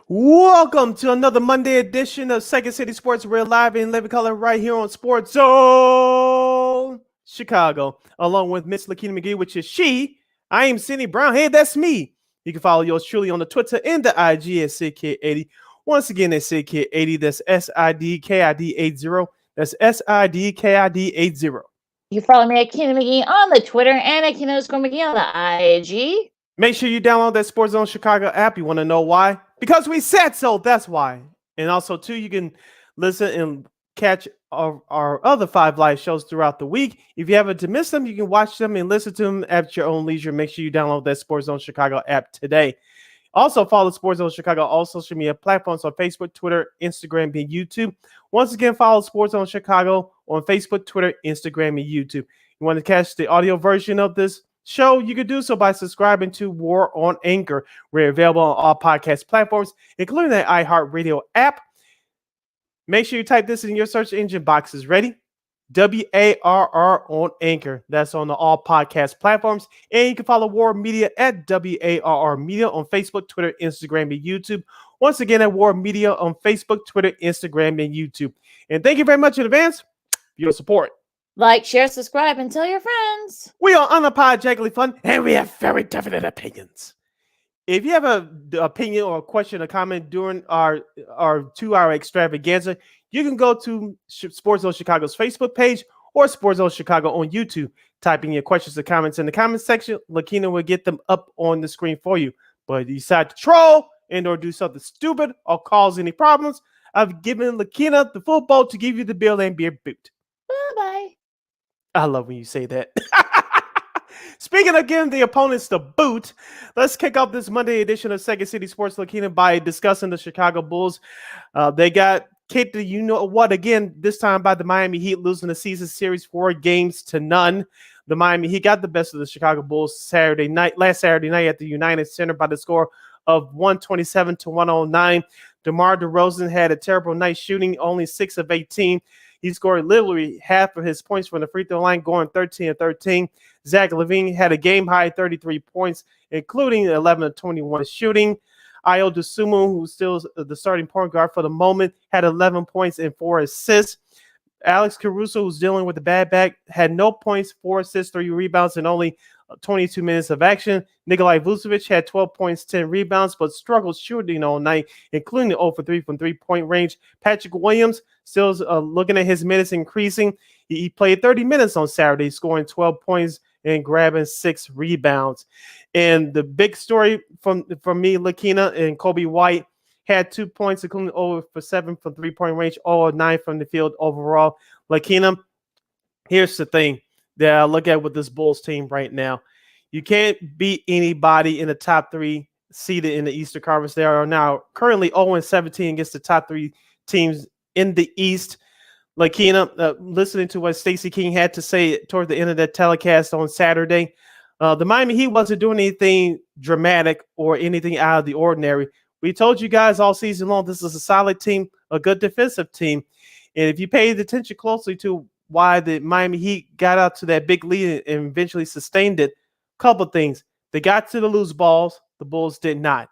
Welcome to another Monday edition of Second City Sports. We're live in living color right here on Sports Zone Chicago, along with Miss Lakeena McGee, which is she. I am Cindy Brown. Hey, that's me. You can follow yours truly on the Twitter and the IG at SidKid80. Once again, that's SidKid80. That's SIDKID80. That's SIDKID80. You can follow me at Keena McGee on the Twitter and at Keena McGee on the IG. Make sure you download that Sports Zone Chicago app. You want to know why? Because we said so. That's why. And also, too, you can listen and catch our other 5 live shows throughout the week. If you haven't to miss them, you can watch them and listen to them at your own leisure. Make sure you download that Sports Zone Chicago app today. Also, follow Sports Zone Chicago on all social media platforms on Facebook, Twitter, Instagram, and YouTube. Once again, follow Sports Zone Chicago on Facebook, Twitter, Instagram, and YouTube. You want to catch the audio version of this show, you can do so by subscribing to War on Anchor. We're available on all podcast platforms, including the iHeartRadio app. Make sure you type this in your search engine boxes. Ready? WARR on Anchor. That's on all podcast platforms. And you can follow War Media at WARR Media on Facebook, Twitter, Instagram, and YouTube. Once again, at War Media on Facebook, Twitter, Instagram, and YouTube. And thank you very much in advance for your support. Like, share, subscribe, and tell your friends. We are unapologetically fun, and we have very definite opinions. If you have an opinion or a question or comment during our 2-hour extravaganza, you can go to Sports Zone Chicago's Facebook page or Sports Zone Chicago on YouTube. Type in your questions or comments in the comments section. Lakeena will get them up on the screen for you. But if you decide to troll and or do something stupid or cause any problems, I've given Lakeena the full boat to give you the bill and beer boot. Bye-bye. I love when you say that. Speaking of giving the opponents the boot, let's kick off this Monday edition of Second City Sports Lakeena by discussing the Chicago Bulls. They got kicked, you know what, again, this time by the Miami Heat, losing the season series 4-0. The Miami Heat got the best of the Chicago Bulls last Saturday night at the United Center by the score of 127-109. DeMar DeRozan had a terrible night shooting, only 6 of 18. He scored literally half of his points from the free throw line, going 13-13. Zach LaVine had a game-high 33 points, including 11 of 21 shooting. Ayo Dosunmu, who's still the starting point guard for the moment, had 11 points and 4 assists. Alex Caruso, who's dealing with a bad back, had no points, 4 assists, 3 rebounds, and only 22 minutes of action. Nikolai Vucevic had 12 points, 10 rebounds, but struggled shooting all night, including 0 for 3 from three-point range. Patrick Williams, still looking at his minutes increasing. He played 30 minutes on Saturday, scoring 12 points and grabbing 6 rebounds. And the big story from me, Lakeena, and Kobe White had 2 points, including 0 for 7 from three-point range, 0 of 9 from the field overall. Lakeena, here's the thing that I look at with this Bulls team right now. You can't beat anybody in the top 3 seeded in the Eastern Conference. They are now currently 0-17 against the top 3 teams in the East. Lakeena, listening to what Stacey King had to say toward the end of that telecast on Saturday, the Miami Heat wasn't doing anything dramatic or anything out of the ordinary. We told you guys all season long this is a solid team, a good defensive team. And if you paid attention closely to why the Miami Heat got out to that big lead and eventually sustained it, a couple of things. They got to the loose balls. The Bulls did not.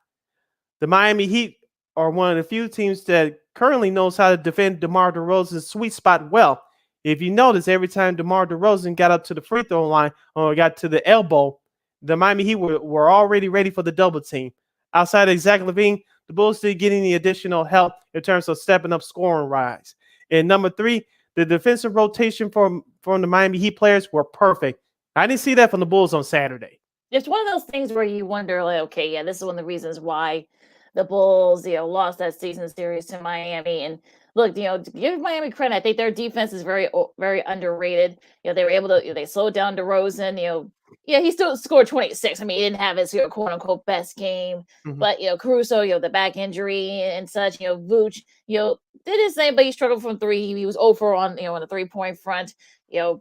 The Miami Heat are one of the few teams that currently knows how to defend DeMar DeRozan's sweet spot well. If you notice, every time DeMar DeRozan got up to the free throw line or got to the elbow, the Miami Heat were already ready for the double team. Outside of Zach LaVine, the Bulls didn't get any additional help in terms of stepping up scoring rise. And number 3, the defensive rotation from the Miami Heat players were perfect. I didn't see that from the Bulls on Saturday. It's one of those things where you wonder, like, okay, yeah, this is one of the reasons why the Bulls, lost that season series to Miami. And look, to give Miami credit, I think their defense is very, very underrated. They were able to, they slowed down DeRozan. He still scored 26. I mean, he didn't have his, quote unquote best game, but Caruso, the back injury and such. Vooch, did his thing, but he struggled from 3. He was over on, on the 3-point front.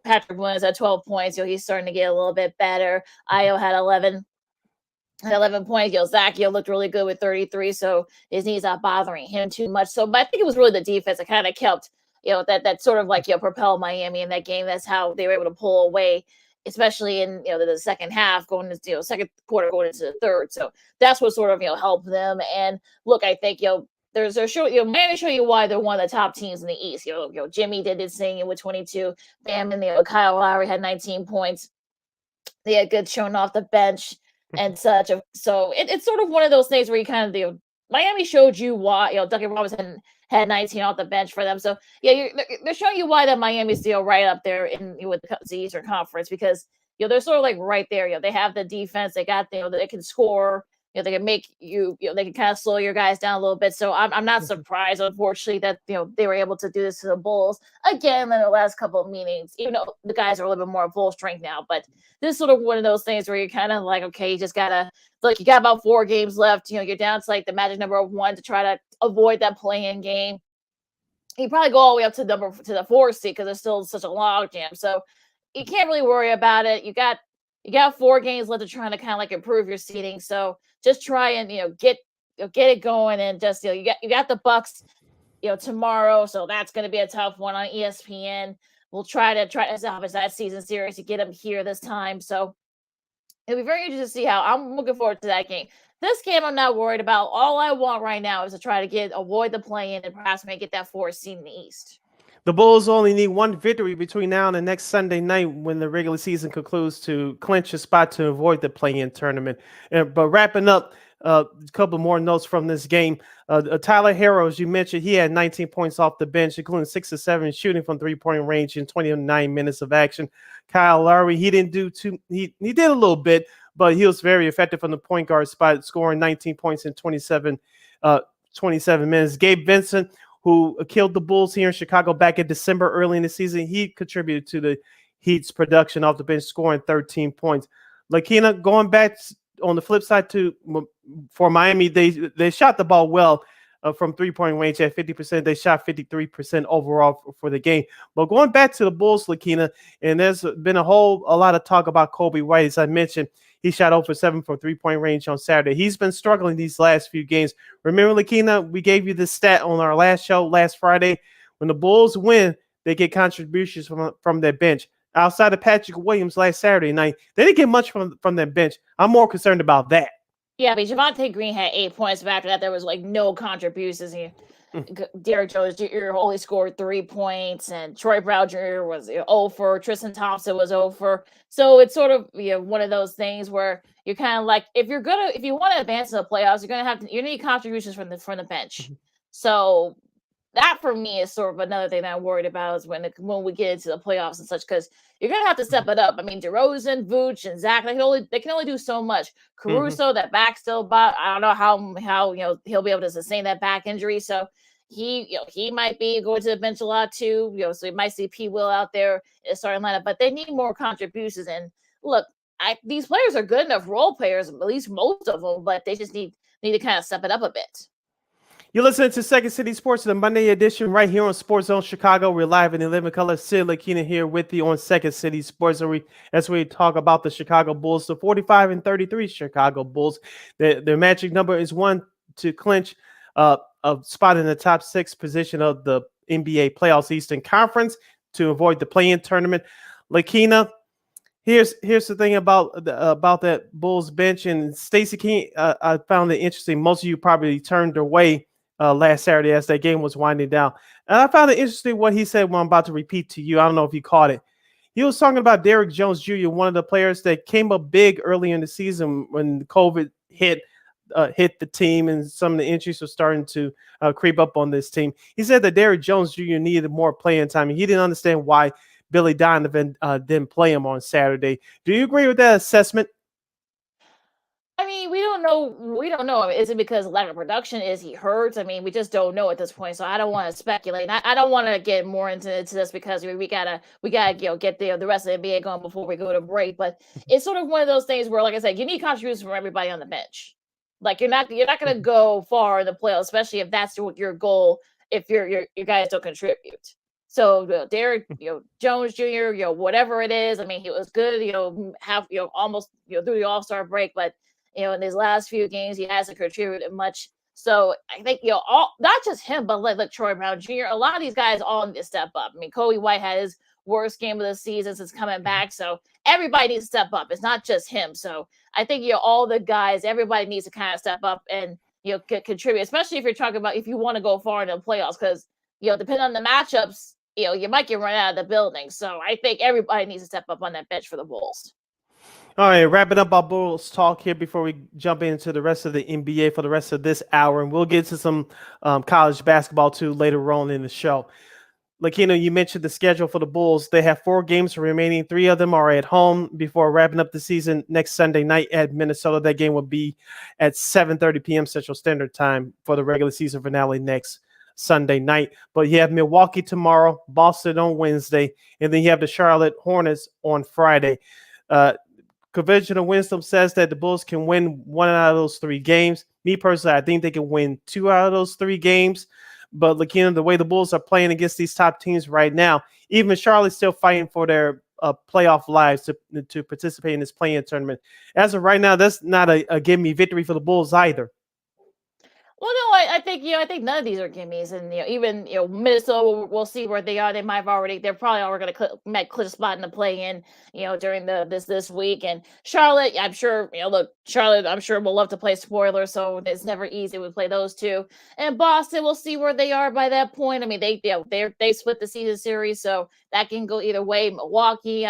Patrick Williams at 12 points. He's starting to get a little bit better. Ayo had 11 points. Zach, looked really good with 33, so his knees not bothering him too much. So, but I think it was really the defense that kind of kept, that sort of like, propel Miami in that game. That's how they were able to pull away. especially in the second half, going into second quarter, going into the third. So that's what sort of helped them. And look, I think they're show Miami show you why they're one of the top teams in the East. Jimmy did his thing with 22. Bam, and Kyle Lowry had 19 points. They had good showing off the bench and such. So it's sort of one of those things where you kind of Miami showed you why Duncan Robinson had 19 off the bench for them. So yeah, they're showing you why that Miami's still right up there with the Eastern Conference, because they're sort of like right there. They have the defense, they got they can score. They can make they can kind of slow your guys down a little bit. So I'm not surprised, unfortunately, that they were able to do this to the Bulls again in the last couple of meetings. Even though the guys are a little bit more full strength now, but this is sort of one of those things where you're kind of like, okay, you just gotta you got about 4 games left. You're down to like the magic number of 1 to try to avoid that play-in game. You probably go all the way up to the 4th seed because there's still such a log jam. So you can't really worry about it. You got 4 games left to try to kind of like improve your seeding. So just try and get it going, and just you got the Bucks tomorrow, so that's going to be a tough one on ESPN. We'll try to salvage that season series to get them here this time. So it'll be very interesting to see how. I'm looking forward to that game. This game I'm not worried about. All I want right now is to try to avoid the play-in and perhaps maybe get that 4th seed in the East. The Bulls only need 1 victory between now and the next Sunday night when the regular season concludes to clinch a spot to avoid the play-in tournament. But wrapping up, a couple more notes from this game. Tyler Herro, as you mentioned, he had 19 points off the bench, including 6 of 7 shooting from three-point range in 29 minutes of action. Kyle Lowry, he didn't do too. He did a little bit, but he was very effective from the point guard spot, scoring 19 points in 27 minutes. Gabe Vincent, who killed the Bulls here in Chicago back in December early in the season, he contributed to the Heat's production off the bench, scoring 13 points. Lakeena, going back on the flip side for Miami, they shot the ball well from three-point range at 50%. They shot 53% overall for the game. But going back to the Bulls, Lakeena, and there's been a lot of talk about Coby White. As I mentioned, he shot 0 for 7 from three-point range on Saturday. He's been struggling these last few games. Remember, Lakeena, we gave you this stat on our last show last Friday. When the Bulls win, they get contributions from their bench. Outside of Patrick Williams last Saturday night, they didn't get much from their bench. I'm more concerned about that. Yeah, but Javonte Green had 8 points, but after that, there was no contributions. Derrick Jones Jr. only scored 3 points, and Troy Brown Jr. was 0 for. Tristan Thompson was 0 for. So it's sort of one of those things where you're kind of like, if you want to advance to the playoffs, you need contributions from the bench. So that for me is sort of another thing that I'm worried about is when we get into the playoffs and such, because you're gonna have to step it up. I mean, DeRozan, Vooch, and Zach, they can only do so much. Caruso, that back still, but I don't know how he'll be able to sustain that back injury. So he might be going to the bench a lot too. So you might see P. Will out there in the starting lineup, but they need more contributions. And look, these players are good enough role players, at least most of them, but they just need to kind of step it up a bit. You're listening to Second City Sports, the Monday edition, right here on Sports Zone Chicago. We're live in 11 color. Sid, Lakeena here with you on Second City Sports, as we talk about the Chicago Bulls, the 45-33 Chicago Bulls. Their magic number is 1 to clinch a spot in the top 6 position of the NBA Playoffs Eastern Conference to avoid the play-in tournament. Lakeena, here's the thing about that Bulls bench, and Stacey King. I found it interesting. Most of you probably turned away last Saturday as that game was winding down. And I found it interesting what he said when I'm about to repeat to you. I don't know if you caught it. He was talking about Derrick Jones Jr., one of the players that came up big early in the season when COVID hit the team and some of the injuries were starting to creep up on this team. He said that Derrick Jones Jr. needed more playing time, and he didn't understand why Billy Donovan didn't play him on Saturday. Do you agree with that assessment? I mean, we don't know. Is it because of lack of production? Is he hurt? I mean, we just don't know at this point. So I don't want to speculate. I don't want to get more into this because we gotta get the rest of the NBA going before we go to break. But it's sort of one of those things where, like I said, you need contributions from everybody on the bench. Like you're not gonna go far in the playoffs, especially if that's your goal. If your guys don't contribute. So Derrick, Jones Jr., whatever it is. I mean, he was good. Almost through the All-Star break, but in his last few games, he hasn't contributed much. So I think, not just him, but like Troy Brown Jr., a lot of these guys all need to step up. I mean, Coby White had his worst game of the season since coming back. So everybody needs to step up. It's not just him. So I think, all the guys, everybody needs to kind of step up and, contribute, especially if you're talking about if you want to go far into the playoffs, because, depending on the matchups, you might get run out of the building. So I think everybody needs to step up on that bench for the Bulls. All right, wrapping up our Bulls talk here before we jump into the rest of the NBA for the rest of this hour, and we'll get to some college basketball too later on in the show. Lakeena, you mentioned the schedule for the Bulls. They have 4 games remaining. 3 of them are at home before wrapping up the season next Sunday night at Minnesota. That game will be at 7:30 p.m. Central Standard Time for the regular season finale next Sunday night. But you have Milwaukee tomorrow, Boston on Wednesday, and then you have the Charlotte Hornets on Friday. Conventional wisdom says that the Bulls can win 1 out of those 3 games. Me personally, I think they can win 2 out of those 3 games. But Lakeena, the way the Bulls are playing against these top teams right now, even Charlotte's still fighting for their playoff lives to participate in this play-in tournament. As of right now, that's not a give me victory for the Bulls either. Well, no, I think I think none of these are gimmies, and even Minnesota, we'll see where they are. They're probably already going to clear spot in the play in, during this week. And Charlotte, I'm sure, look, Charlotte, I'm sure will love to play spoiler, so it's never easy to play those two. And Boston, we'll see where they are by that point. I mean, they split the season series, so that can go either way. Milwaukee,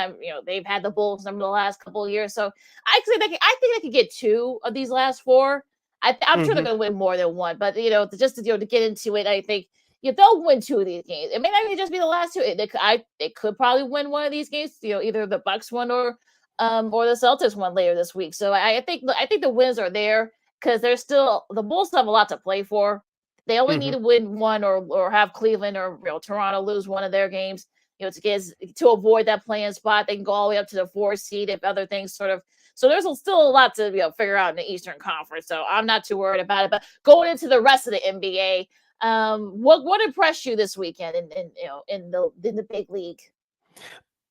they've had the Bulls number the last couple of years, so I think they could get 2 of these last 4. I'm sure they're going to win more than 1, but just to get into it, I think they'll win 2 of these games. It may not even just be the last 2. They could probably win one of these games. Either the Bucks won or the Celtics won later this week. So I think the wins are there because the Bulls have a lot to play for. They only need to win 1 or have Cleveland or Toronto lose one of their games. To avoid that play-in spot. They can go all the way up to the 4th seed if other things sort of. So there's still a lot to figure out in the Eastern Conference. So I'm not too worried about it. But going into the rest of the NBA, what impressed you this weekend in the big league?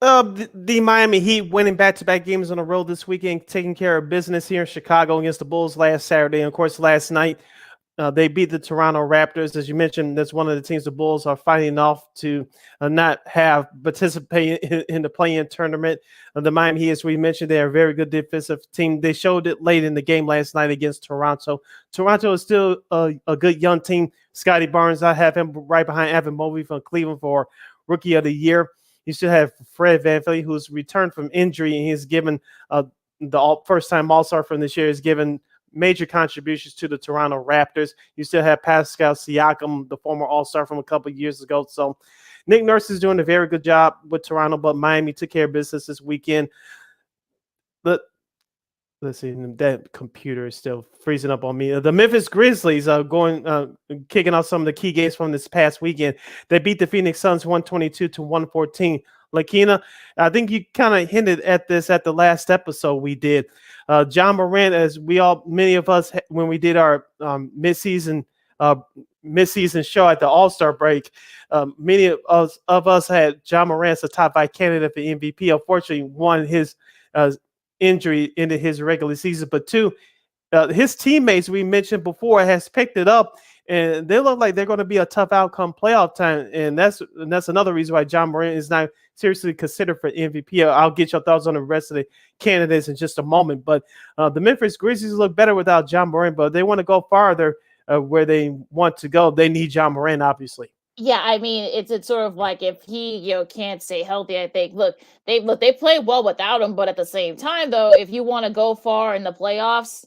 The Miami Heat winning back-to-back games on the road this weekend, taking care of business here in Chicago against the Bulls last Saturday. And of course, last night they beat the Toronto Raptors. As you mentioned, that's one of the teams the Bulls are fighting off to not have participate in the play-in tournament. The Miami Heat, as we mentioned, they are a very good defensive team. They showed it late in the game last night against Toronto. Toronto is still a good young team. Scotty Barnes, I have him right behind Evan Mobley from Cleveland for Rookie of the Year. You still have Fred VanVleet, who's returned from injury, and he's given the first-time All-Star from this year. Has given major contributions to the Toronto Raptors. You still have Pascal Siakam, the former All-Star from a couple of years ago. So Nick Nurse is doing a very good job with Toronto, but Miami took care of business this weekend. But let's see, that computer is still freezing up on me. The Memphis Grizzlies are kicking off some of the key games from this past weekend. They beat the Phoenix Suns 122-114. Lakeena, I think you kind of hinted at this at the last episode we did. John Morant, many of us, when we did our mid-season show at the All-Star break, many of us had John Morant as a top 5 candidate for MVP. Unfortunately, one, his injury into his regular season, but 2, his teammates we mentioned before has picked it up, and they look like they're going to be a tough outcome playoff time, and that's another reason why John Morant is not seriously considered for MVP. I'll get your thoughts on the rest of the candidates in just a moment, but the Memphis Grizzlies look better without John Morant, but they want to go farther where they want to go. They need John Morant, obviously. Yeah, I mean, it's sort of like if he, can't stay healthy, I think. They play well without him, but at the same time, though, if you want to go far in the playoffs,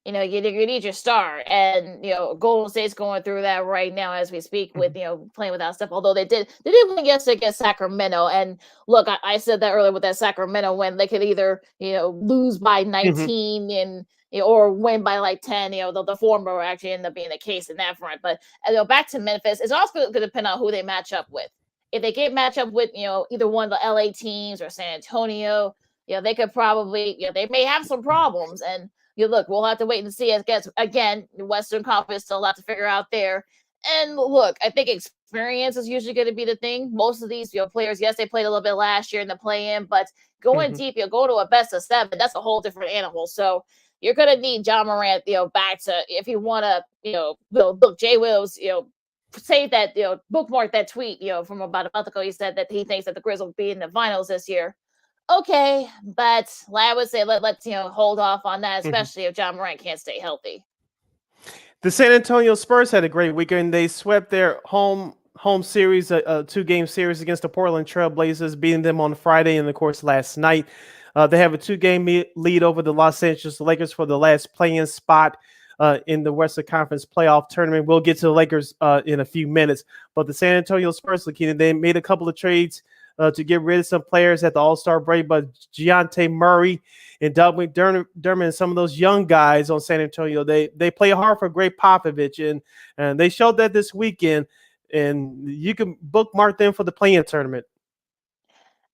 you need your star. And Golden State's going through that right now as we speak with playing without stuff. Although they did win yesterday against Sacramento. And look, I said that earlier with that Sacramento win, they could either lose by 19 and or win by like 10. The former actually end up being the case in that front. But back to Memphis, it's also going to depend on who they match up with. If they get match up with either one of the LA teams or San Antonio, they could probably they may have some problems. And look, we'll have to wait and see. I guess again, the Western Conference still a lot to figure out there. And look, I think experience is usually going to be the thing. Most of these players, yes, they played a little bit last year in the play-in, but going deep, go to a best of 7. That's a whole different animal. So you're going to need John Morant, back to if you want to, look, Jay Wills, say that, bookmark that tweet, from about a month ago. He said that he thinks that the Grizzlies will be in the finals this year. Okay, but like I would say let's hold off on that, Mhm. especially if John Morant can't stay healthy. The San Antonio Spurs had a great weekend. They swept their home series, a 2-game series against the Portland Trailblazers, beating them on Friday and of course last night. They have a 2-game lead over the Los Angeles Lakers for the last play-in spot in the Western Conference playoff tournament. We'll get to the Lakers in a few minutes, but the San Antonio Spurs, Lakeena, they made a couple of trades to get rid of some players at the All-Star break, but Giante Murray and Doug McDermott and some of those young guys on San Antonio, they play hard for Greg Popovich, and they showed that this weekend, and you can bookmark them for the play-in tournament.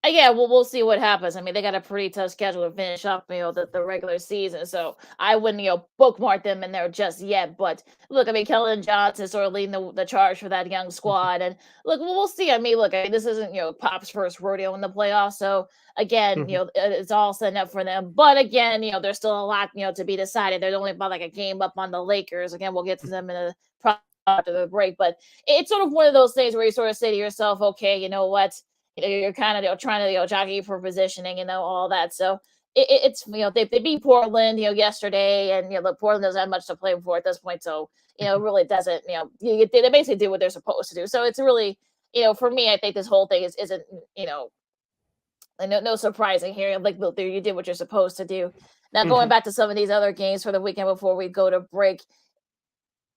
Yeah, well, we'll see what happens. I mean, they got a pretty tough schedule to finish up, the regular season. So I wouldn't, bookmark them in there just yet. But look, I mean, Kellen Johnson sort of leading the charge for that young squad. And look, we'll see. I mean, look, this isn't, Pop's first rodeo in the playoffs. So again, Mhm. it's all setting up for them. But again, there's still a lot, to be decided. They're only about like a game up on the Lakers. Again, we'll get to them in a after the break. But it's sort of one of those things where you sort of say to yourself, okay, you know what? You're kind of trying to jockey for positioning, all that. So it's they beat Portland yesterday, and look, Portland doesn't have much to play for at this point, so it really doesn't they basically do what they're supposed to do. So it's really for me, I think this whole thing isn't no surprising here. Like, look, there you did what you're supposed to do. Now going Mhm. back to some of these other games for the weekend before we go to break,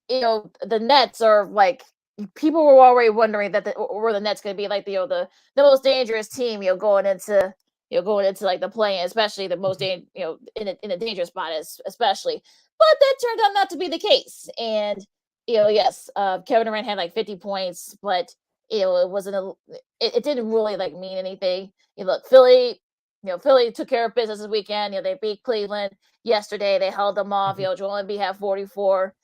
the Nets are like people were already wondering that were the Nets going to be like the most dangerous team, going into like the play, especially the most in a dangerous spot, especially. But that turned out not to be the case. And yes, Kevin Durant had like 50 points, but it wasn't it didn't really like mean anything. Look, Philly took care of business this weekend. They beat Cleveland yesterday. They held them off. Mhm. Joel Embiid had 44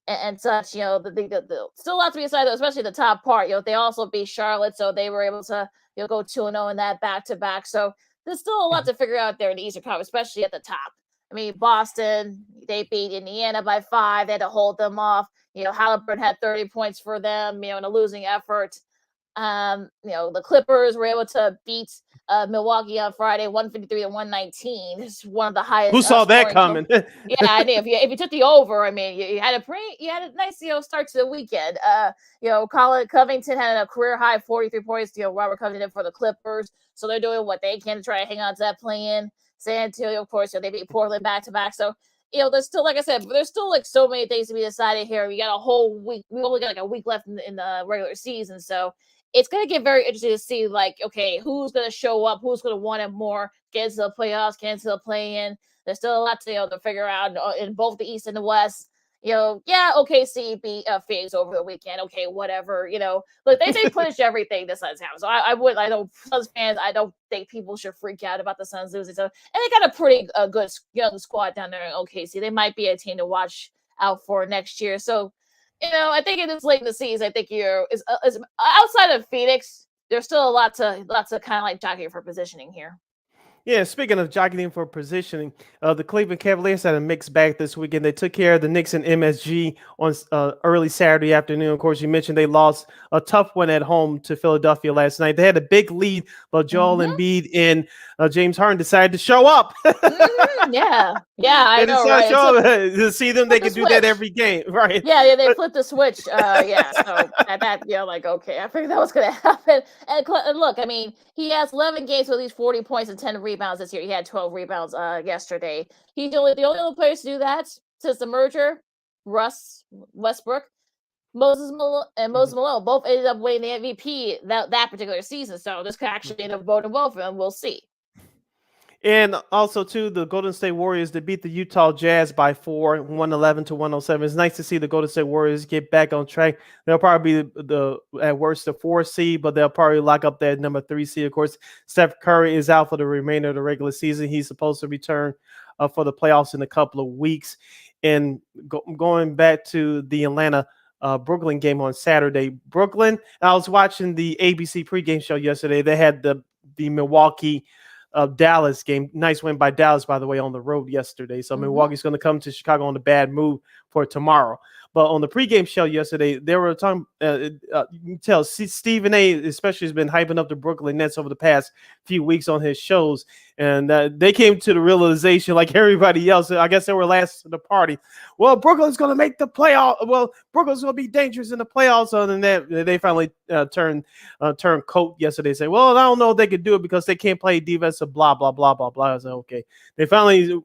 and such. Still a lot to be decided, especially the top part. They also beat Charlotte, so they were able to go 2-0 in that back to back. So there's still a lot Mhm. to figure out there in the Eastern Conference, especially at the top. I mean, Boston, they beat Indiana by 5. They had to hold them off. Halliburton had 30 points for them, in a losing effort. The Clippers were able to beat Milwaukee on Friday, 153-119. It's one of the Who highest saw that scoring. coming? Yeah, I mean, if you took the over, I mean, you had a nice start to the weekend. Colin Covington had a career high 43 points. Robert Covington for the Clippers, so they're doing what they can to try to hang on to that play-in. San Antonio, of course, they beat Portland back to back. So there's still, like I said, there's still like so many things to be decided here. We got a whole week. We only got like a week left in the regular season, so it's going to get very interesting to see, like, okay, who's going to show up, who's going to want it more, get into the playoffs, get into the play-in. There's still a lot to figure out in both the East and the West. Yeah, OKC beat Phoenix over the weekend. Okay, whatever. Look, they punished everything the Suns have. So I know Suns fans, I don't think people should freak out about the Suns losing. So, and they got a pretty good young squad down there in OKC. They might be a team to watch out for next year. So, I think it is late in the season. I think is outside of Phoenix. There's still lots of kind of like jockeying for positioning here. Yeah, speaking of jockeying for positioning, the Cleveland Cavaliers had a mixed bag this weekend. They took care of the Knicks and MSG on early Saturday afternoon. Of course, you mentioned they lost a tough one at home to Philadelphia last night. They had a big lead, but Joel Mm-hmm. Embiid and James Harden decided to show up. Mm-hmm. Yeah, I They know, decided to right? show up to see them. Flip They the could do that switch. every game, right? Yeah, they But flipped the switch. Yeah, so that like, okay, I figured that was gonna happen. And look, I mean, he has 11 games with at least 40 points and 10 rebounds this year. He had 12 rebounds yesterday. He's the only other player to do that since the merger. Russ Westbrook, Moses Malone both ended up winning the MVP that particular season. So this could actually end up voting both of them. We'll see. And also, too, the Golden State Warriors, they beat the Utah Jazz by 4, 111-107. It's nice to see the Golden State Warriors get back on track. They'll probably be at worst the 4 seed, but they'll probably lock up that number 3 seed. Of course, Steph Curry is out for the remainder of the regular season. He's supposed to return for the playoffs in a couple of weeks. And going back to the Atlanta Brooklyn game on Saturday, Brooklyn, I was watching the ABC pregame show yesterday. They had the Milwaukee Dallas game. Nice win by Dallas, by the way, on the road yesterday. So Mm-hmm. Milwaukee's going to come to Chicago on a bad move for tomorrow. But on the pregame show yesterday, they were talking. You can tell Stephen A. especially has been hyping up the Brooklyn Nets over the past few weeks on his shows, and they came to the realization, like everybody else. I guess they were last to the party. Well, Brooklyn's going to make the playoff. Well, Brooklyn's going to be dangerous in the playoffs. Other than that, they finally turned coat yesterday. Say, well, I don't know if they could do it because they can't play defensive. Blah blah blah blah blah. I said, okay. They finally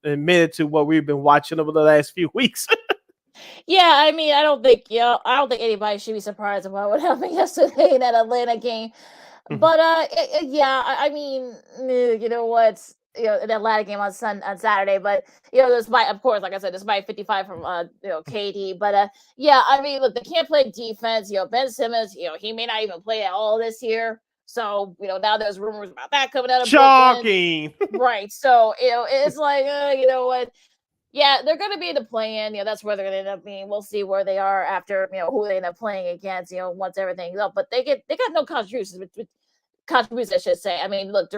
admitted to what we've been watching over the last few weeks. Yeah, I mean, I don't think anybody should be surprised about what happened yesterday in that Atlanta game. But yeah, I mean, you know what? The Atlanta game on Saturday, but despite, of course, like I said, despite 55 from KD, but yeah, I mean, look, they can't play defense. Ben Simmons, he may not even play at all this year. So now there's rumors about that coming out of Shocking. Brooklyn. Right? So it's like you know what? Yeah, they're going to be in the play-in. That's where they're going to end up being. We'll see where they are after who they end up playing against. Once everything's up, but they got no contributions. Contributions, I should say. I mean, look,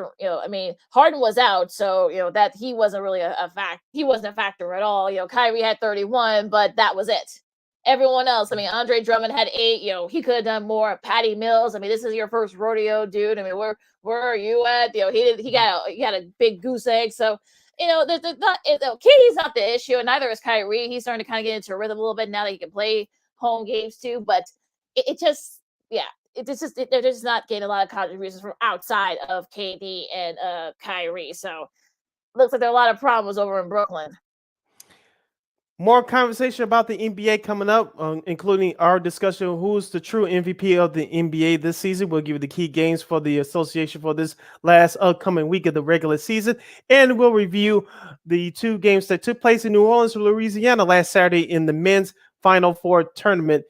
Harden was out, so that he wasn't really a fact. He wasn't a factor at all. Kyrie had 31, but that was it. Everyone else, I mean, Andre Drummond had 8. He could have done more. Patty Mills, I mean, this is your first rodeo, dude. I mean, where are you at? He got a big goose egg. So, there's not. KD's not the issue, and neither is Kyrie. He's starting to kind of get into a rhythm a little bit now that he can play home games too. But it just, yeah. They're just not getting a lot of contributions from outside of KD and Kyrie. So looks like there are a lot of problems over in Brooklyn. More conversation about the NBA coming up, including our discussion of who's the true MVP of the NBA this season. We'll give you the key games for the association for this last upcoming week of the regular season. And we'll review the 2 games that took place in New Orleans, Louisiana last Saturday in the men's Final Four tournament,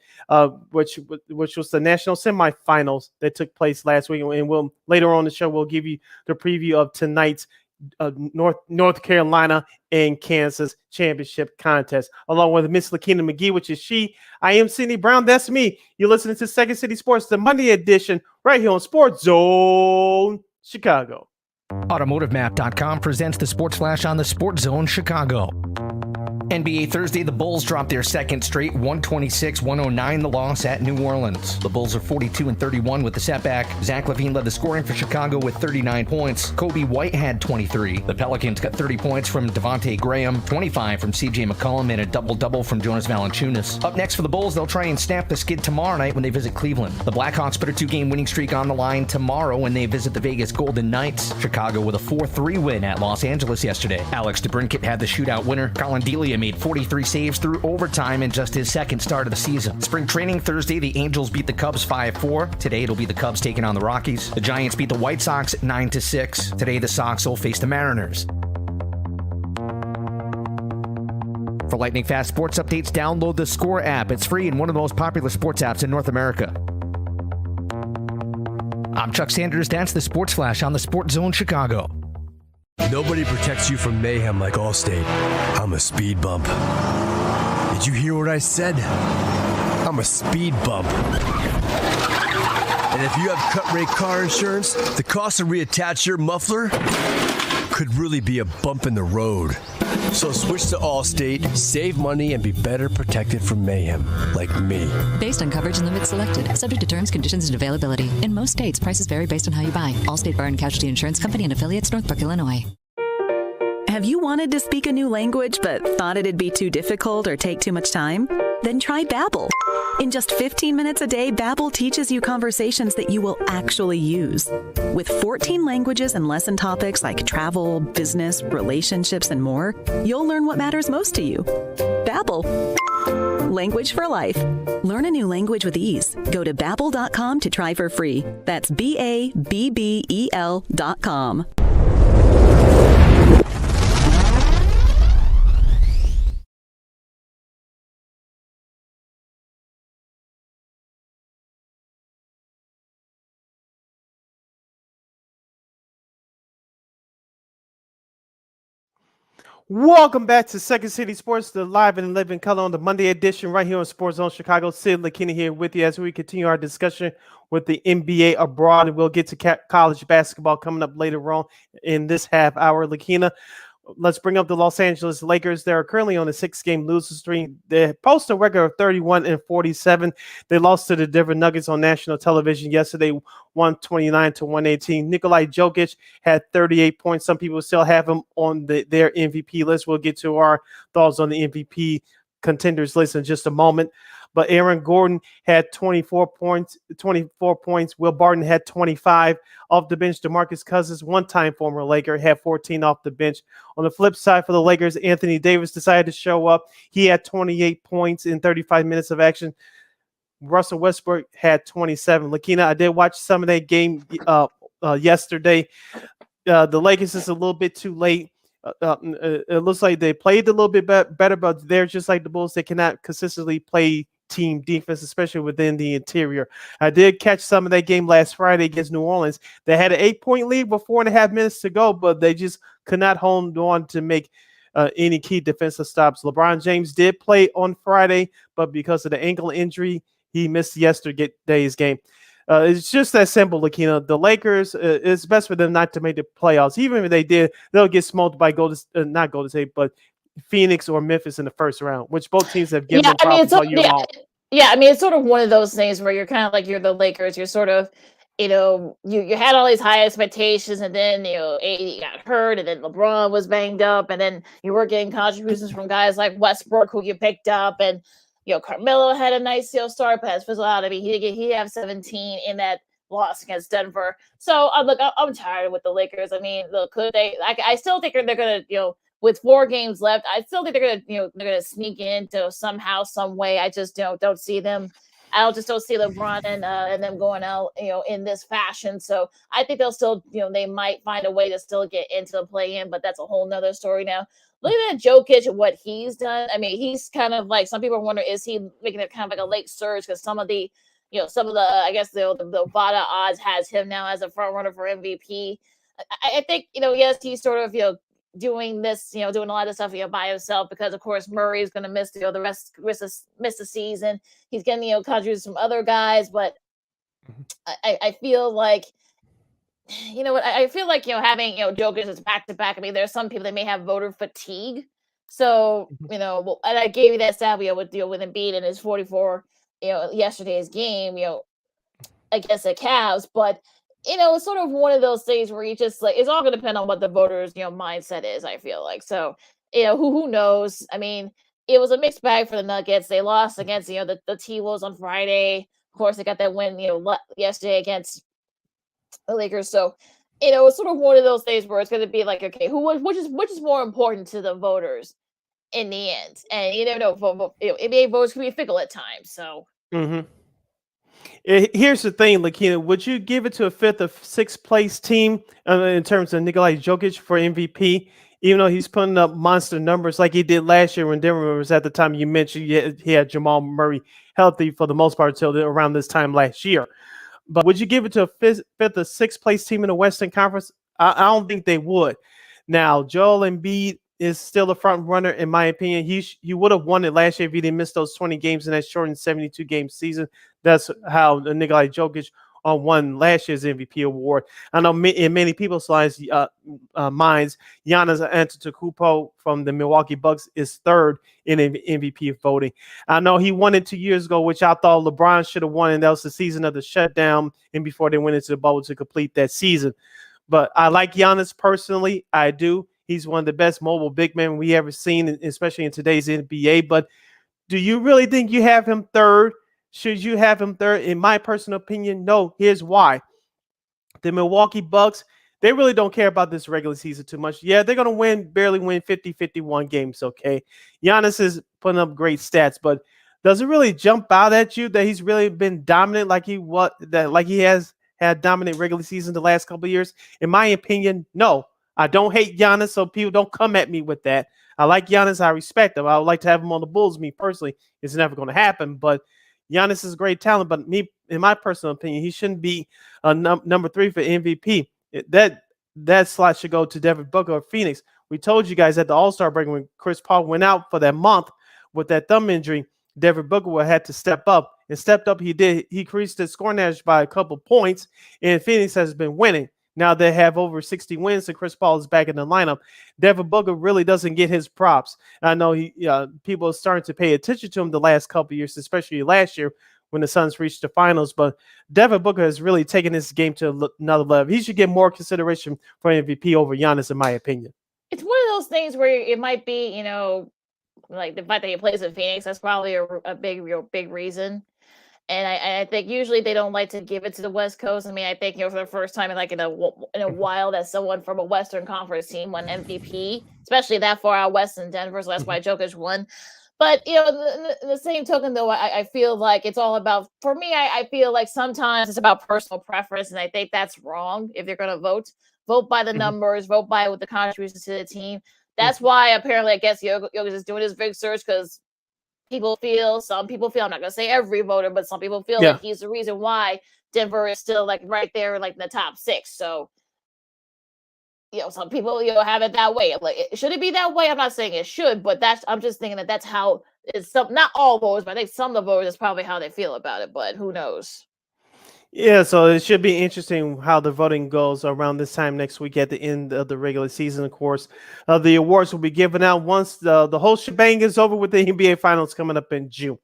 which was the national semifinals that took place last week. And we'll later on in the show, we'll give you the preview of tonight's North Carolina and Kansas championship contest, along with Miss Lakeena McGee, which is she. I am Sidney Brown. That's me. You're listening to Second City Sports, the Monday edition, right here on Sports Zone Chicago. AutomotiveMap.com presents the Sports Flash on the Sports Zone Chicago. NBA Thursday, the Bulls dropped their second straight 126-109 the loss at New Orleans. The Bulls are 42-31 with the setback. Zach LaVine led the scoring for Chicago with 39 points. Kobe White had 23. The Pelicans got 30 points from Devontae Graham, 25 from CJ McCollum, and a double-double from Jonas Valanciunas. Up next for the Bulls, they'll try and snap the skid tomorrow night when they visit Cleveland. The Blackhawks put a 2-game winning streak on the line tomorrow when they visit the Vegas Golden Knights. Chicago with a 4-3 win at Los Angeles yesterday. Alex DeBrincat had the shootout winner. Colin Delia made 43 saves through overtime in just his second start of the season. Spring training Thursday, the Angels beat the Cubs 5-4. Today, it'll be the Cubs taking on the Rockies. The Giants beat the White Sox 9-6. Today, the Sox will face the Mariners. For lightning fast sports updates, download the Score app. It's free and one of the most popular sports apps in North America. I'm Chuck Sanders. That's the Sports Flash on the Sports Zone Chicago. Nobody protects you from mayhem like Allstate. I'm a speed bump. Did you hear what I said? I'm a speed bump. And if you have cut-rate car insurance, the cost to reattach your muffler could really be a bump in the road. So switch to Allstate, save money, and be better protected from mayhem, like me. Based on coverage and limits selected, subject to terms, conditions, and availability. In most states, prices vary based on how you buy. Allstate Bar and Casualty Insurance Company and affiliates, Northbrook, Illinois. Have you wanted to speak a new language but thought it'd be too difficult or take too much time? Then try Babbel. In just 15 minutes a day, Babbel teaches you conversations that you will actually use. With 14 languages and lesson topics like travel, business, relationships, and more, you'll learn what matters most to you. Babbel. Language for life. Learn a new language with ease. Go to Babbel.com to try for free. That's BABBEL.com. Welcome back to Second City Sports, the live and live in color on the Monday edition, right here on Sports Zone Chicago. Sid Lakeena here with you as we continue our discussion with the NBA abroad, and we'll get to college basketball coming up later on in this half hour. Lakeena, let's bring up the Los Angeles Lakers. They're currently on a 6-game losing streak. They post a record of 31-47. They lost to the Denver Nuggets on national television yesterday, 129-118. Nikola Jokic had 38 points. Some people still have him on their MVP list. We'll get to our thoughts on the MVP contenders list in just a moment. But Aaron Gordon had 24 points. Will Barton had 25 off the bench. DeMarcus Cousins, one-time former Laker, had 14 off the bench. On the flip side for the Lakers, Anthony Davis decided to show up. He had 28 points in 35 minutes of action. Russell Westbrook had 27. Lakeena, I did watch some of that game yesterday. The Lakers is a little bit too late. It looks like they played a little bit better, but they're just like the Bulls. They cannot consistently play team defense, especially within the interior. I did catch some of that game last Friday against New Orleans. They had an 8-point lead with 4.5 minutes to go, but they just could not hold on to make any key defensive stops. LeBron James did play on Friday, but because of the ankle injury, he missed yesterday's game. It's just that simple, Lakeena. The Lakers, it's best for them not to make the playoffs. Even if they did, they'll get smoked by not Golden State, but Phoenix or Memphis in the first round, which both teams have given them problems all year long. Yeah, I mean, it's sort of one of those things where you're kind of like, you're the Lakers. You're sort of, you had all these high expectations, and then, AD got hurt, and then LeBron was banged up, and then you were getting contributions from guys like Westbrook, who you picked up, and Carmelo had a nice start, but has fizzled out. I mean, he had 17 in that loss against Denver. So look, I'm tired with the Lakers. I mean, look, could they? I still think they're gonna, with 4 games left, I still think they're gonna sneak into somehow, some way. I just don't see them. I don't see LeBron and them going out, in this fashion. So I think they'll still, they might find a way to still get into the play-in, but that's a whole nother story now. Looking at Jokic, what he's done, I mean, he's kind of like, some people wonder, is he making it kind of like a late surge? Because some of the, I guess the Bada odds has him now as a front runner for MVP. I think, yes, he's sort of, doing this, doing a lot of stuff, by himself, because of course Murray is going to miss, the miss the season. He's getting, contributions from other guys, but I feel like, I feel like, having, Jokic as back-to-back, I mean, there's some people that may have voter fatigue. So, and I gave you that stat, with Embiid and his 44, yesterday's game, against the Cavs, but it's sort of one of those things where you just like, it's all going to depend on what the voters, mindset is, I feel like. So, who knows? I mean, it was a mixed bag for the Nuggets. They lost against, the T-Wolves on Friday. Of course, they got that win, yesterday against the Lakers. So, it's sort of one of those things where it's going to be like, okay, which is more important to the voters in the end? And you never know, NBA voters can be fickle at times. So. Mm-hmm. Here's the thing, Lakeena. Would you give it to a 5th or 6th place team in terms of Nikola Jokic for MVP, even though he's putting up monster numbers like he did last year when Denver was at the time you mentioned he had Jamal Murray healthy for the most part until around this time last year? But would you give it to a 5th or 6th place team in the Western Conference? I don't think they would. Now, Joel Embiid is still a front runner, in my opinion. He would have won it last year if he didn't miss those 20 games in that shortened 72-game season. That's how Nikola Jokic won last year's MVP award. I know in many people's minds, Giannis Antetokounmpo from the Milwaukee Bucks is 3rd in MVP voting. I know he won it 2 years ago, which I thought LeBron should have won, and that was the season of the shutdown and before they went into the bubble to complete that season. But I like Giannis personally. I do. He's one of the best mobile big men we ever seen, especially in today's NBA. But do you really think you have him 3rd? Should you have him 3rd? In my personal opinion, no. Here's why. The Milwaukee Bucks, they really don't care about this regular season too much. Yeah, they're going to barely win 50, 51 games, okay? Giannis is putting up great stats, but does it really jump out at you that he's really been dominant like he has had dominant regular season the last couple of years? In my opinion, no. I don't hate Giannis, so people don't come at me with that. I like Giannis. I respect him. I would like to have him on the Bulls. Me personally, it's never going to happen, but Giannis is great talent. But me, in my personal opinion, he shouldn't be number 3 for MVP. That slot should go to Devin Booker or Phoenix. We told you guys at the All-Star break when Chris Paul went out for that month with that thumb injury, Devin Booker had to step up. And stepped up, he did. He increased his scoring average by a couple points, and Phoenix has been winning. Now they have over 60 wins, and Chris Paul is back in the lineup. Devin Booker really doesn't get his props. I know people are starting to pay attention to him the last couple of years, especially last year when the Suns reached the finals. But Devin Booker has really taken this game to another level. He should get more consideration for MVP over Giannis, in my opinion. It's one of those things where it might be, like the fact that he plays in Phoenix. That's probably a big reason. And I think usually they don't like to give it to the West Coast. I mean, I think for the first time in a while that someone from a Western Conference team won MVP, especially that far out west in Denver. So that's why Jokic won. But the same token, though, I feel like it's all about. For me, I feel like sometimes it's about personal preference, and I think that's wrong. If you're going to vote by the numbers, vote by what the contributions to the team. That's why apparently I guess Jokic is doing his big search because. Some people feel, I'm not going to say every voter, but some people feel like he's the reason why Denver is still like right there, like in the top 6. So, some people, have it that way. Like, should it be that way? I'm not saying it should, but I'm just thinking that's how it's not all voters, but I think some of the voters is probably how they feel about it, but who knows? Yeah, so it should be interesting how the voting goes around this time next week at the end of the regular season, of course. The awards will be given out once the whole shebang is over with the NBA Finals coming up in June.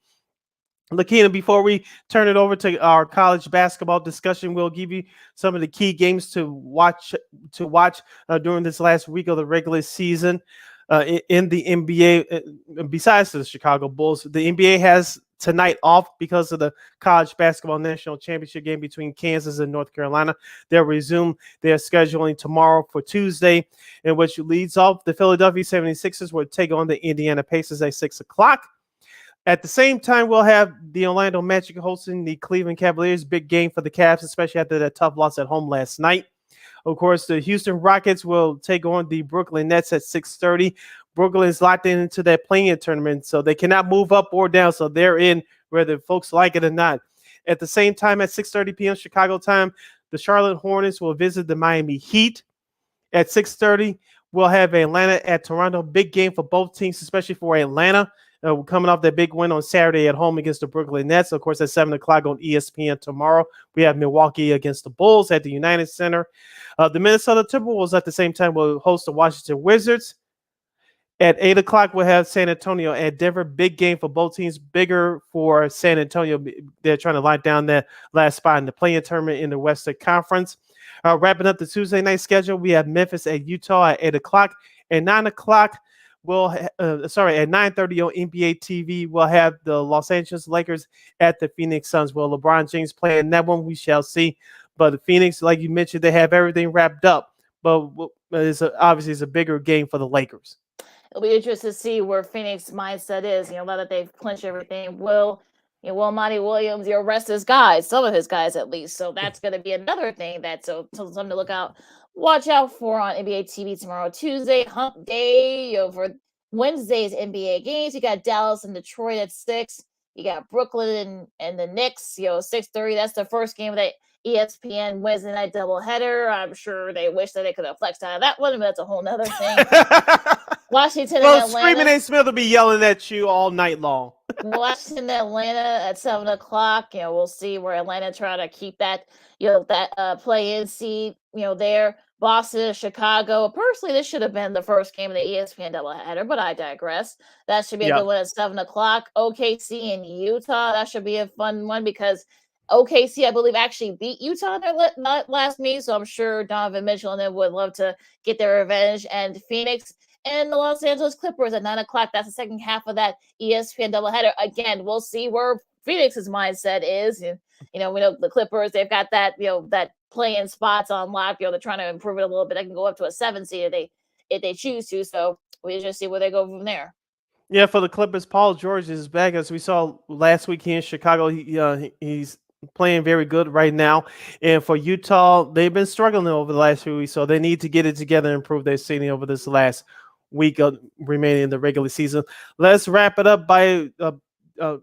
Lakeena, before we turn it over to our college basketball discussion, we'll give you some of the key games to watch during this last week of the regular season in the NBA. Besides the Chicago Bulls, the NBA has tonight off because of the college basketball national championship game between Kansas and North Carolina. They'll resume their scheduling tomorrow for Tuesday, in which leads off the Philadelphia 76ers will take on the Indiana Pacers at 6 o'clock. At the same time, we'll have the Orlando Magic hosting the Cleveland Cavaliers. Big game for the Cavs, especially after that tough loss at home last night. Of course, the Houston Rockets will take on the Brooklyn Nets at 6:30. Brooklyn is locked into that play-in tournament, so they cannot move up or down. So they're in whether folks like it or not. At the same time, at 6:30 p.m. Chicago time, the Charlotte Hornets will visit the Miami Heat. At 6:30, we'll have Atlanta at Toronto. Big game for both teams, especially for Atlanta. Coming off that big win on Saturday at home against the Brooklyn Nets. Of course, at 7 o'clock on ESPN tomorrow, we have Milwaukee against the Bulls at the United Center. The Minnesota Timberwolves at the same time will host the Washington Wizards. At 8 o'clock, we'll have San Antonio at Denver. Big game for both teams. Bigger for San Antonio. They're trying to lock down that last spot in the play-in tournament in the Western Conference. Wrapping up the Tuesday night schedule, we have Memphis at Utah at 8 o'clock. At 9 o'clock, at 9:30 on NBA TV, we'll have the Los Angeles Lakers at the Phoenix Suns. Will LeBron James play in that one? We shall see. But the Phoenix, like you mentioned, they have everything wrapped up. But obviously it's a bigger game for the Lakers. It'll be interesting to see where Phoenix mindset is. Now that they've clinched everything, will Monty Williams rest his guys, some of his guys at least. So that's going to be another thing that's something to watch out for on NBA TV tomorrow. Tuesday, hump day. For Wednesday's NBA games, you got Dallas and Detroit at 6. You got Brooklyn and the Knicks. 6:30. That's the first game of the ESPN Wednesday night doubleheader. I'm sure they wish that they could have flexed out of that one, but that's a whole nother thing. Washington and Atlanta. Screaming A. Smith will be yelling at you all night long. Washington, Atlanta at 7 o'clock. We'll see where Atlanta try to keep that, that play-in seed, there. Boston, Chicago. Personally, this should have been the first game of the ESPN doubleheader, but I digress. That should be a good one at 7 o'clock. OKC and Utah. That should be a fun one because OKC, I believe, actually beat Utah in their last meet, so I'm sure Donovan Mitchell and them would love to get their revenge. And Phoenix and the Los Angeles Clippers at 9 o'clock. That's the second half of that ESPN doubleheader. Again, we'll see where Phoenix's mindset is. And, we know the Clippers, they've got that, that playing spots on lock. They're trying to improve it a little bit. They can go up to a 7 seed if they choose to. So we just see where they go from there. Yeah, for the Clippers, Paul George is back. As we saw last week here in Chicago, he's playing very good right now. And for Utah, they've been struggling over the last few weeks, so they need to get it together and improve their seeding over this last week of remaining in the regular season. Let's wrap it up by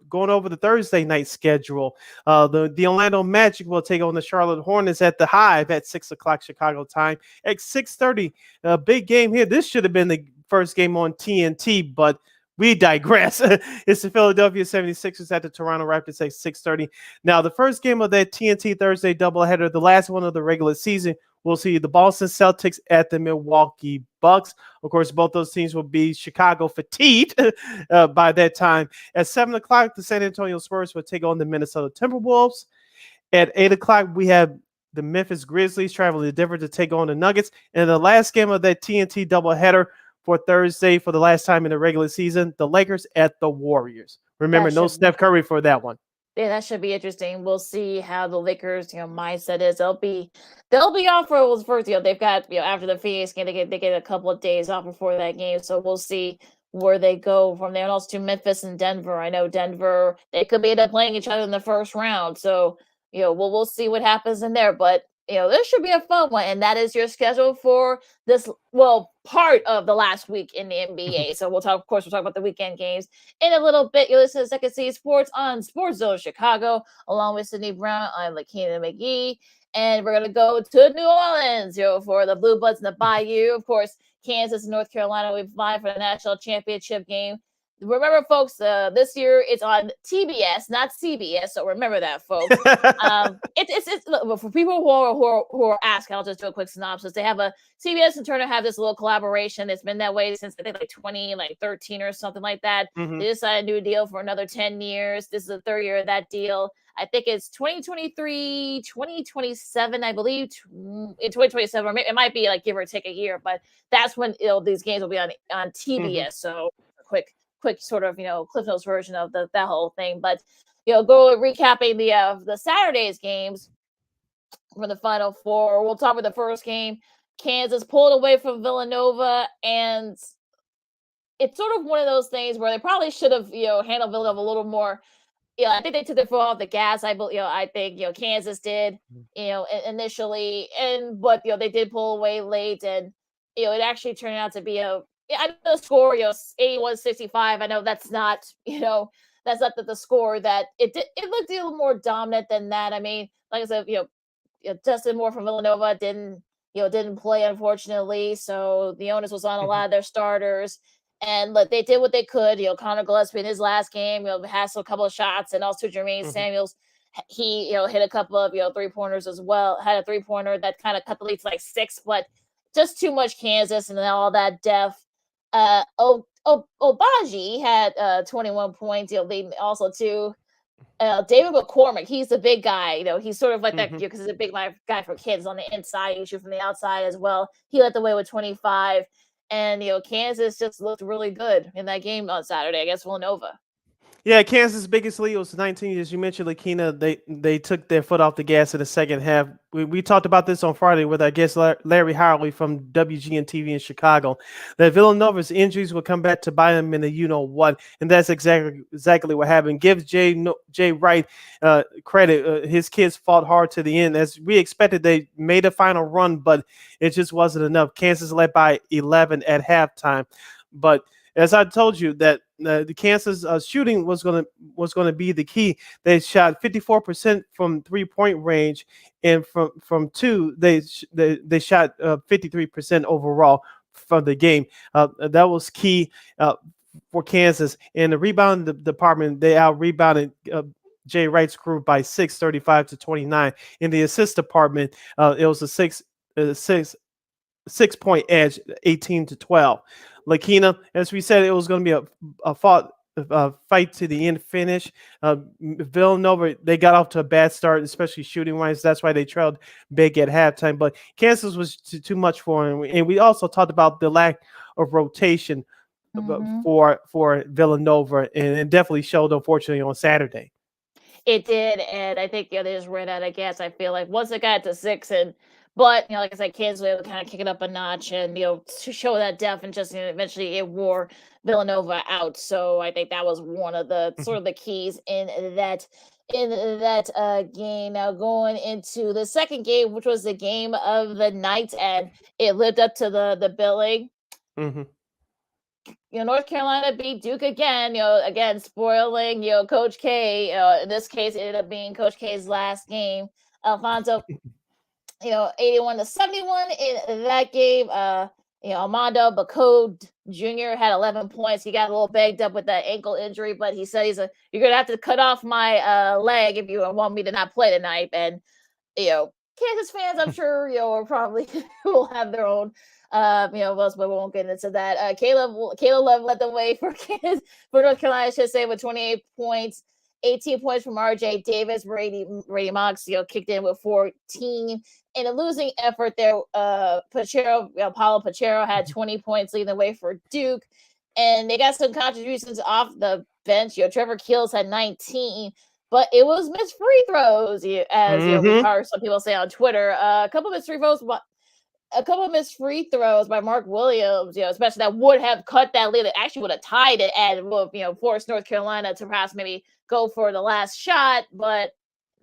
going over the Thursday night schedule. The Orlando Magic will take on the Charlotte Hornets at the Hive at 6 o'clock Chicago time. At 6:30, a big game here. This should have been the first game on TNT, but we digress. It's the Philadelphia 76ers at the Toronto Raptors at 6:30. Now, the first game of that TNT Thursday doubleheader, the last one of the regular season, we'll see the Boston Celtics at the Milwaukee Bucks. Of course, both those teams will be Chicago fatigued by that time. At 7 o'clock, the San Antonio Spurs will take on the Minnesota Timberwolves. At 8 o'clock, we have the Memphis Grizzlies traveling to Denver to take on the Nuggets. And the last game of that TNT doubleheader for Thursday for the last time in the regular season, the Lakers at the Warriors. Remember, no Steph Curry for that one. Yeah, that should be interesting. We'll see how the Lakers, mindset is. They'll be off for first. They've got after the Phoenix game, they get a couple of days off before that game. So we'll see where they go from there. And also to Memphis and Denver. I know Denver, they could end up playing each other in the first round. So we'll see what happens in there. But this should be a fun one, and that is your schedule for this. Well, part of the last week in the NBA. So we'll talk about the weekend games in a little bit. You listen to Second City Sports on Sports Zone Chicago, along with Sydney Brown on Lakeena and McGee, and we're gonna go to New Orleans, for the Blue Bloods and the Bayou. Of course, Kansas and North Carolina. We fly for the national championship game. Remember, folks, this year it's on TBS, not CBS. So remember that, folks. It's for people who are asking. I'll just do a quick synopsis. They have a CBS and Turner have this little collaboration. It's been that way since I think 2013 or something like that. Mm-hmm. They decided a new deal for another 10 years. This is the third year of that deal. I think it's 2023, 2027, I believe, in 2027, or it might be give or take a year, but that's when these games will be on TBS. Mm-hmm. So quick sort of Cliff Notes version of that whole thing. But go recapping the Saturday's games from the Final Four. We'll talk about the first game. Kansas pulled away from Villanova, and it's sort of one of those things where they probably should have handled Villanova a little more. I think they took their foot off the gas. I think Kansas did initially, but they did pull away late, and it actually turned out to be I know the score, 81-65. I know that's not, that's not the score that it looked a little more dominant than that. I mean, like I said, Justin Moore from Villanova didn't play, unfortunately. So the onus was on a lot of their starters, and they did what they could. Connor Gillespie in his last game, had a couple of shots, and also Jermaine Samuels, he hit a couple of 3-pointers as well. Had a 3-pointer that kind of cut the lead to 6, but just too much Kansas and then all that depth. Obaji had 21 points. They also David McCormick. He's the big guy. He's sort of like that because he's a big guy for kids on the inside. You shoot from the outside as well. He led the way with 25, and Kansas just looked really good in that game on Saturday against Villanova. Yeah, Kansas' biggest lead was 19. As you mentioned, Lakeena, they took their foot off the gas in the second half. We talked about this on Friday with, I guess, Larry Howley from WGN TV in Chicago, that Villanova's injuries will come back to bite them in the you-know-what, and that's exactly what happened. Give Jay Wright credit. His kids fought hard to the end. As we expected, they made a final run, but it just wasn't enough. Kansas led by 11 at halftime. But as I told you, that the Kansas shooting was going to be the key. They shot 54% from 3-point range, and from two they shot 53% overall from the game. That was key for Kansas. In the rebound department, they out rebounded Jay Wright's crew by 6, 35-29. In the assist department, it was a 6-point edge, 18-12. Lakeena, as we said, it was going to be a fight to the end finish. Villanova, they got off to a bad start, especially shooting-wise. That's why they trailed big at halftime. But Kansas was too much for them. And we also talked about the lack of rotation for Villanova, and it definitely showed, unfortunately, on Saturday. It did, and I think they just ran out of gas. I feel like once it got to 6, but like I said, Kansas were able to kind of kick it up a notch, and to show that depth, and just eventually it wore Villanova out. So I think that was one of the sort of the keys in that game. Now going into the second game, which was the game of the night, and it lived up to the billing. North Carolina beat Duke again. Again spoiling Coach K. In this case, it ended up being Coach K's last game. Alfonso. 81-71 in that game. Armando Bacot Jr. had 11 points. He got a little banged up with that ankle injury, but he said you're gonna have to cut off my leg if you want me to not play tonight. And Kansas fans, I'm sure, are probably will have their own, votes, but we won't get into that. Caleb Love led the way for North Carolina, I should say, with 28 points, 18 points from RJ Davis. Brady Mox, kicked in with 14. In a losing effort there, Paulo Pachero had 20 points leading the way for Duke. And they got some contributions off the bench. Trevor Keels had 19. But it was missed free throws, as we heard some people say on Twitter. A couple of missed free throws by Mark Williams, especially that would have cut that lead. It actually would have tied it and would have, forced North Carolina to perhaps maybe go for the last shot. But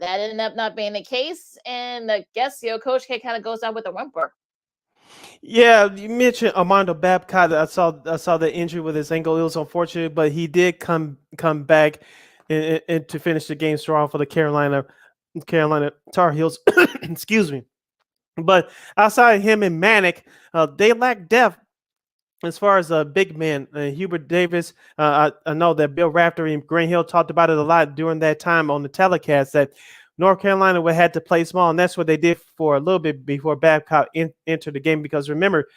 that ended up not being the case. And I guess, Coach K kind of goes out with a whimper. Yeah, you mentioned Armando Babcock. I saw the injury with his ankle. It was unfortunate, but he did come back and to finish the game strong for the Carolina Tar Heels. Excuse me. But outside of him and Manic, they lack depth as far as a big man. Hubert Davis, I know that Bill Rafter and Grant Hill talked about it a lot during that time on the telecast, that North Carolina would have to play small, and that's what they did for a little bit before Babcock entered the game. Because remember,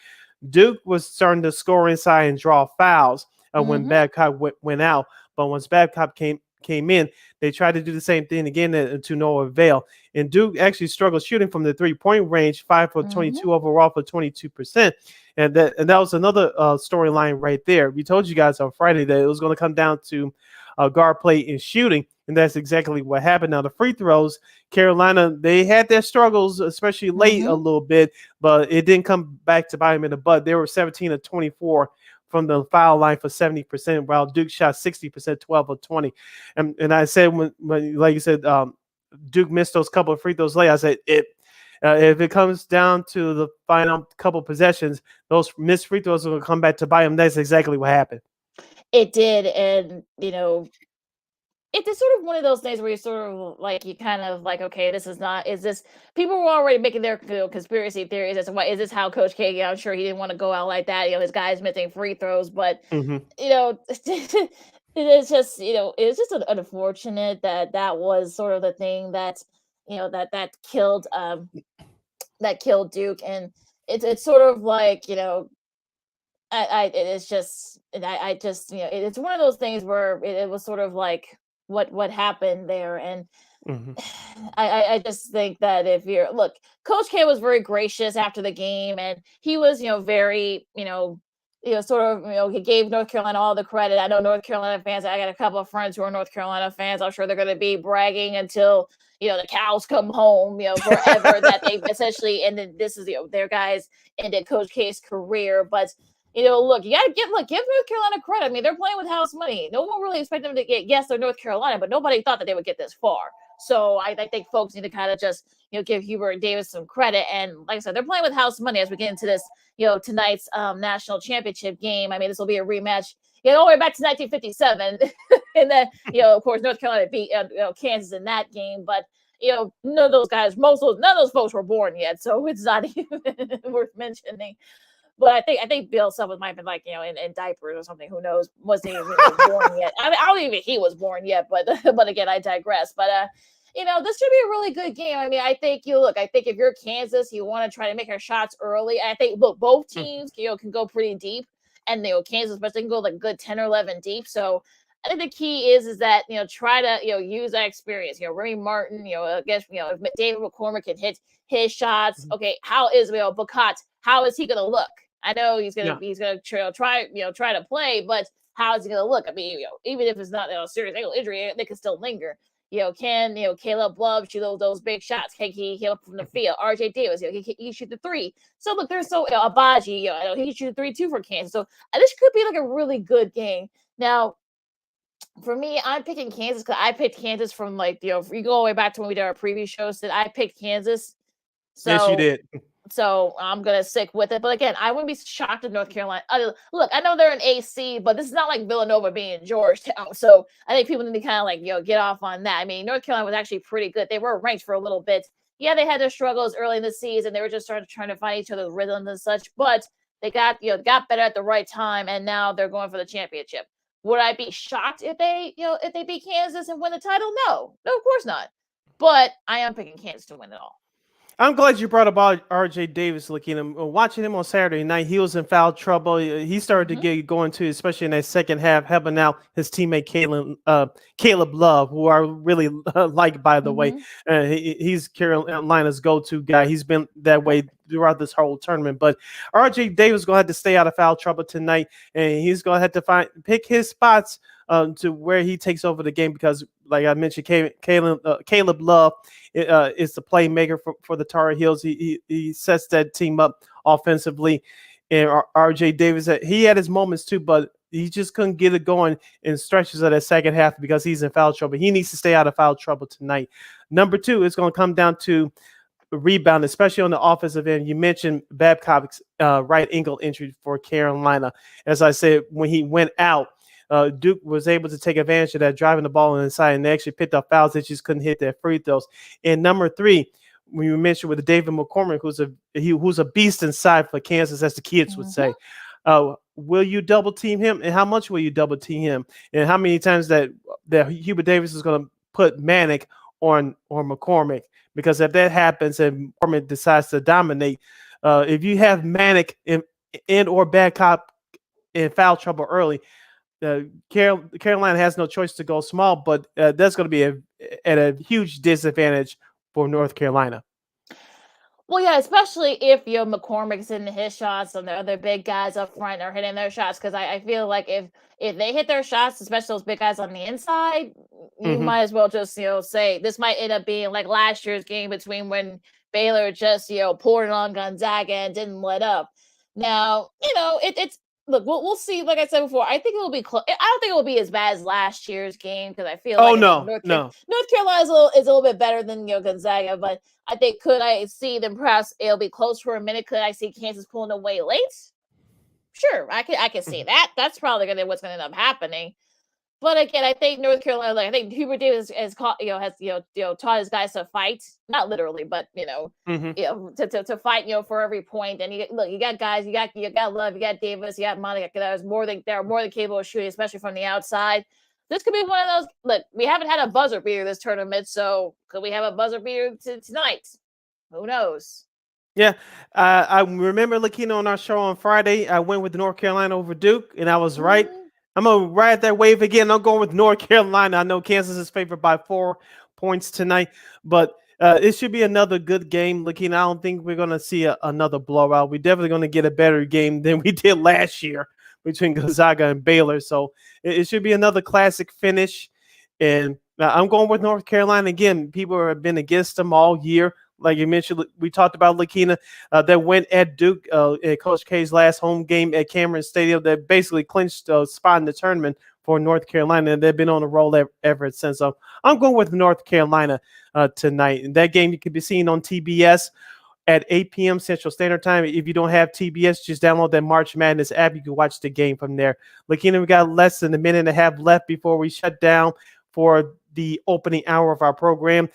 Duke was starting to score inside and draw fouls when Babcock went out. But once Babcock came in, they tried to do the same thing again to no avail. And Duke actually struggled shooting from the 3-point range, 5 for 22 overall for 22%. And that was another storyline right there. We told you guys on Friday that it was going to come down to guard play and shooting, and that's exactly what happened. Now, the free throws, Carolina, they had their struggles, especially late a little bit, but it didn't come back to bite them in the butt. They were 17 of 24 from the foul line for 70%, while Duke shot 60%, 12 of 20. And I said, when like you said, Duke missed those couple of free throws late, I said, if it comes down to the final couple possessions, those missed free throws will come back to bite them. That's exactly what happened. It did, and it's sort of one of those things where you sort of like, you kind of like, okay, is this, people were already making their conspiracy theories as to why, is this how Coach K, I'm sure he didn't want to go out like that, his guys missing free throws, but it's just, it's just unfortunate that was sort of the thing that, that killed Duke. And it's sort of like, it's just one of those things where it was sort of like what happened there. And I just think that Coach K was very gracious after the game, and he was, very, he gave North Carolina all the credit. I know North Carolina fans, I got a couple of friends who are North Carolina fans. I'm sure they're going to be bragging until, the cows come home, forever, that they've essentially ended, this is, their guys ended Coach K's career. But look, you gotta give North Carolina credit. I mean, they're playing with house money. No one really expected them to get, yes, they're North Carolina, but nobody thought that they would get this far. So I think folks need to kind of just, give Hubert Davis some credit. And like I said, they're playing with house money as we get into this, tonight's national championship game. I mean, this will be a rematch, all the way back to 1957. And then, of course, North Carolina beat Kansas in that game. But, none of those guys, none of those folks were born yet. So it's not even worth mentioning. But I think Bill Self might have been like, in diapers or something. Who knows? Wasn't even born yet. I mean, I don't even think he was born yet. But again, I digress. But this should be a really good game. I mean, I think I think if you're Kansas, you want to try to make your shots early. I think both teams can go pretty deep, and Kansas, but they can go like good 10 or 11 deep. So I think the key is that try to use that experience. Remy Martin, I guess if David McCormick can hit his shots. Okay, how is Bacat? How is he going to look? I know he's gonna try to play, but how is he gonna look? I mean, even if it's not a serious ankle injury, they can still linger. Can Caleb Love shoot those big shots? Can he hit up from the field? RJ Davis, he shoot the three. So look, there's Abaji, he can shoot the 3 too for Kansas. So this could be like a really good game. Now, for me, I'm picking Kansas because I picked Kansas from if you go all the way back to when we did our previous shows, that I picked Kansas. So, yes, you did. So I'm going to stick with it. But again, I wouldn't be shocked if North Carolina. Look, I know they're in AC, but this is not like Villanova being in Georgetown. So I think people need to kind of get off on that. I mean, North Carolina was actually pretty good. They were ranked for a little bit. Yeah, they had their struggles early in the season. They were just trying to find each other's rhythms and such. But they got better at the right time, and now they're going for the championship. Would I be shocked if they beat Kansas and win the title? No, of course not. But I am picking Kansas to win it all. I'm glad you brought up R.J. Davis, Lakeena. Watching him on Saturday night, he was in foul trouble. He started to get going too, especially in that second half, helping out his teammate Caleb Love, who I really like, by the way. He's Carolina's go-to guy. He's been that way throughout this whole tournament. But R.J. Davis is going to have to stay out of foul trouble tonight, and he's going to have to pick his spots to where he takes over the game because, like I mentioned, Caleb Love is the playmaker for the Tar Heels. He sets that team up offensively. And R.J. Davis, he had his moments too, but he just couldn't get it going in stretches of that second half because he's in foul trouble. He needs to stay out of foul trouble tonight. Number two, it's going to come down to rebound, especially on the offensive end. You mentioned Babcock's right ankle injury for Carolina. As I said, when he went out, Duke was able to take advantage of that, driving the ball inside, and they actually picked up fouls. They just couldn't hit their free throws. And number three, when you mentioned with David McCormick, who's a beast inside for Kansas, as the kids would say. Will you double team him, and how much will you double team him, and how many times that Hubert Davis is going to put Manick on McCormick? Because if that happens and McCormick decides to dominate, if you have Manick in or Babcock in foul trouble early, Carolina has no choice to go small, but that's going to be at a huge disadvantage for North Carolina. Well, yeah, especially if McCormick's hitting his shots and the other big guys up front are hitting their shots, because I feel like if they hit their shots, especially those big guys on the inside, you might as well just say this might end up being like last year's game between when Baylor just poured it on Gonzaga and didn't let up. Now it's. Look, we'll see. Like I said before, I think it will be close. I don't think it will be as bad as last year's game because I feel North Carolina is a little bit better than Gonzaga, but I think could I see them perhaps it'll be close for a minute? Could I see Kansas pulling away late? Sure, I can see that. That's probably what's going to end up happening. But again, I think North Carolina, I think Hubert Davis has taught his guys to fight, not literally, but to fight, for every point. And you got guys, you got Love, you got Davis, you got Monica. They're more than capable of shooting, especially from the outside. This could be one of those. Look, we haven't had a buzzer beater this tournament, so could we have a buzzer beater tonight? Who knows? Yeah, I remember Lakeena on our show on Friday. I went with North Carolina over Duke, and I was right. I'm going to ride that wave again. I'm going with North Carolina. I know Kansas is favored by 4 points tonight, but it should be another good game. Lakeena, I don't think we're going to see another blowout. We're definitely going to get a better game than we did last year between Gonzaga and Baylor. So it should be another classic finish. And I'm going with North Carolina. Again, people have been against them all year. Like you mentioned, we talked about Lakeena that went at Duke at Coach K's last home game at Cameron Stadium that basically clinched a spot in the tournament for North Carolina, and they've been on a roll ever since. So I'm going with North Carolina tonight. And that game you can be seen on TBS at 8 p.m. Central Standard Time. If you don't have TBS, just download that March Madness app. You can watch the game from there. Lakeena, we got less than a minute and a half left before we shut down for the opening hour of our program.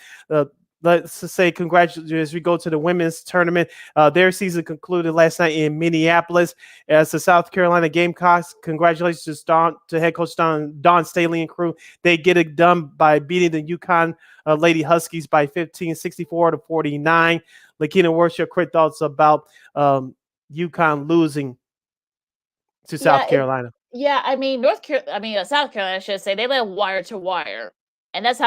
Let's just say congratulations as we go to the women's tournament. Their season concluded last night in Minneapolis as the South Carolina Gamecocks. Congratulations to head coach Don Staley and crew. They get it done by beating the UConn Lady Huskies by 15, 64-49. Lakeena, what's your quick thoughts about UConn losing to South Carolina? South Carolina, I should say, they led wire to wire. And that's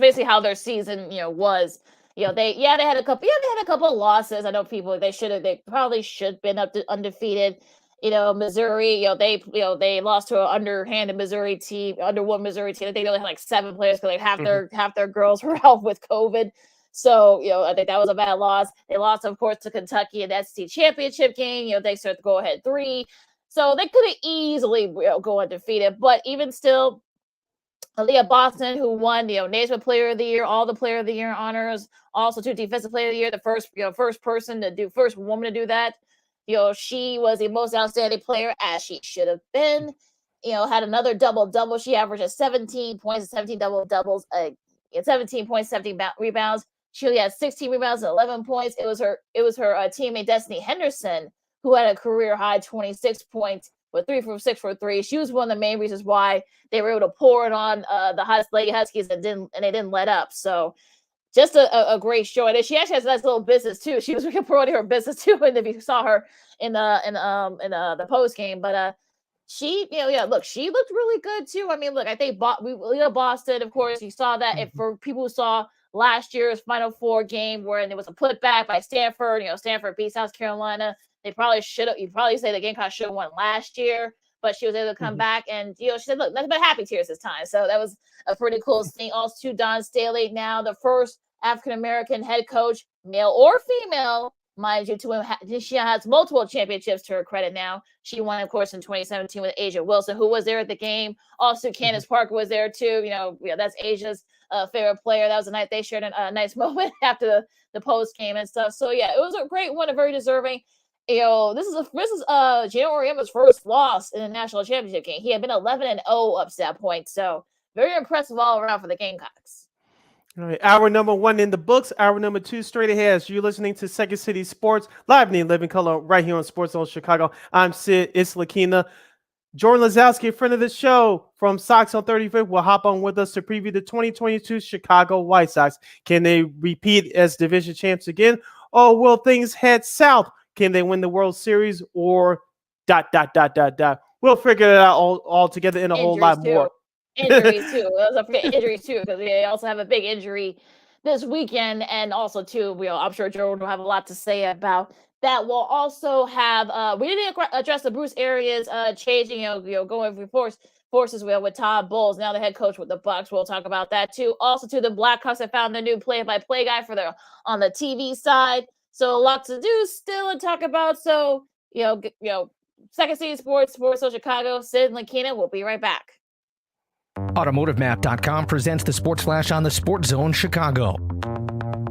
basically how their season, was. They had a couple of losses. I know they probably should have been undefeated. Missouri, they lost to an underhanded Missouri team, underwhelmed Missouri team. I think they only had like 7 players because half their girls were out with COVID. So, I think that was a bad loss. They lost, of course, to Kentucky in the SEC championship game. They started to go ahead 3. So they could have easily go undefeated. But even still, Aaliyah Boston, who won, Naismith Player of the Year, all the Player of the Year honors, also 2 Defensive Player of the Year, the first woman to do that. She was the most outstanding player, as she should have been. Had another double-double. She averaged 17 points, 17 double-doubles, 17 points, 17 rebounds. She only had 16 rebounds and 11 points. It was her teammate Destiny Henderson who had a career-high 26 points with 3 for 6 for 3. She was one of the main reasons why they were able to pour it on the Lady Huskies and they didn't let up. So just a great show. And she actually has a nice little business too. She was promoting her business too. And if you saw her in the post game, but she, look, she looked really good too. I mean, look, I think Boston, of course, you saw that. If for people who saw last year's Final Four game where there was a putback by Stanford, Stanford beat South Carolina. They probably should have. You probably say the Gamecocks should have won last year, but she was able to come back and she said, "Look, nothing but happy tears this time." So that was a pretty cool thing. Also, Don Staley, now the first African American head coach, male or female, mind you, she has multiple championships to her credit now. She won, of course, in 2017 with Asia Wilson, who was there at the game. Also, Candace Parker was there too. That's Asia's favorite player. That was a night they shared a nice moment after the post game and stuff. So yeah, it was a great one, a very deserving. This is Gino Auriemma's first loss in the national championship game. He had been 11-0 up to that point. So very impressive all around for the Gamecocks. All right, hour number 1 in the books. Hour number 2 straight ahead. You're listening to Second City Sports, live in living color, right here on Sports Zone Chicago. I'm Sid. It's Lakeena. Jordan Lazowski, a friend of the show from Sox on 35th, will hop on with us to preview the 2022 Chicago White Sox. Can they repeat as division champs again, or will things head south? Can they win the World Series, or ... We'll figure it out all together in a whole lot more. Injuries too. Injuries too, because they also have a big injury this weekend, and also too, I'm sure Jordan will have a lot to say about that. We'll also have we didn't address the Bruce Arians changing, going forces with Todd Bowles, now the head coach with the Bucks. We'll talk about that too. Also, to the Blackhawks have found the new play-by-play guy on the TV side. So a lot to do still and talk about. So, Second City Sports Zone Chicago, Sid and Lakeena. We'll be right back. AutomotiveMap.com presents the Sports Flash on the Sports Zone Chicago.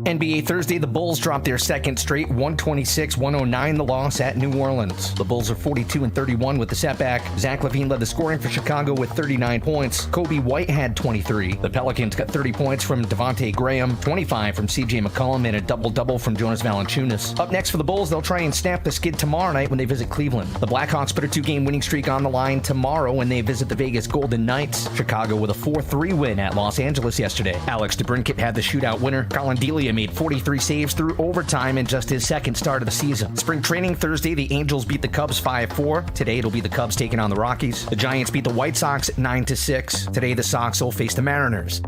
NBA Thursday, the Bulls dropped their second straight 126-109 the loss at New Orleans. The Bulls are 42-31 with the setback. Zach LaVine led the scoring for Chicago with 39 points. Kobe White had 23. The Pelicans got 30 points from Devontae Graham, 25 from CJ McCollum, and a double-double from Jonas Valanciunas. Up next for the Bulls, they'll try and snap the skid tomorrow night when they visit Cleveland. The Blackhawks put a 2-game winning streak on the line tomorrow when they visit the Vegas Golden Knights. Chicago with a 4-3 win at Los Angeles yesterday. Alex DeBrincat had the shootout winner. Colin Delia made 43 saves through overtime in just his second start of the season. Spring training Thursday, the Angels beat the Cubs 5-4. Today, it'll be the Cubs taking on the Rockies. The Giants beat the White Sox 9-6. Today, the Sox will face the Mariners.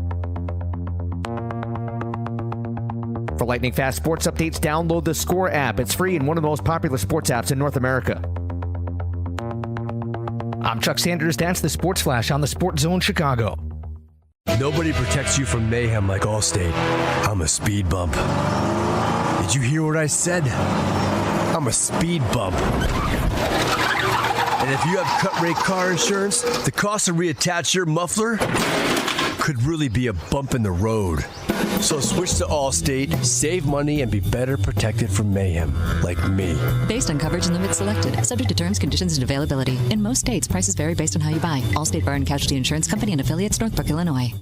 For lightning fast sports updates, download the Score app. It's free and one of the most popular sports apps in North America. I'm Chuck Sanders. That's the Sports Flash on the Sports Zone Chicago. Nobody protects you from mayhem like Allstate. I'm a speed bump. Did you hear what I said? I'm a speed bump. And if you have cut-rate car insurance, the cost to reattach your muffler could really be a bump in the road. So switch to Allstate, save money, and be better protected from mayhem, like me. Based on coverage and limits selected, subject to terms, conditions, and availability. In most states, prices vary based on how you buy. Allstate Bar and Casualty Insurance Company and affiliates, Northbrook, Illinois.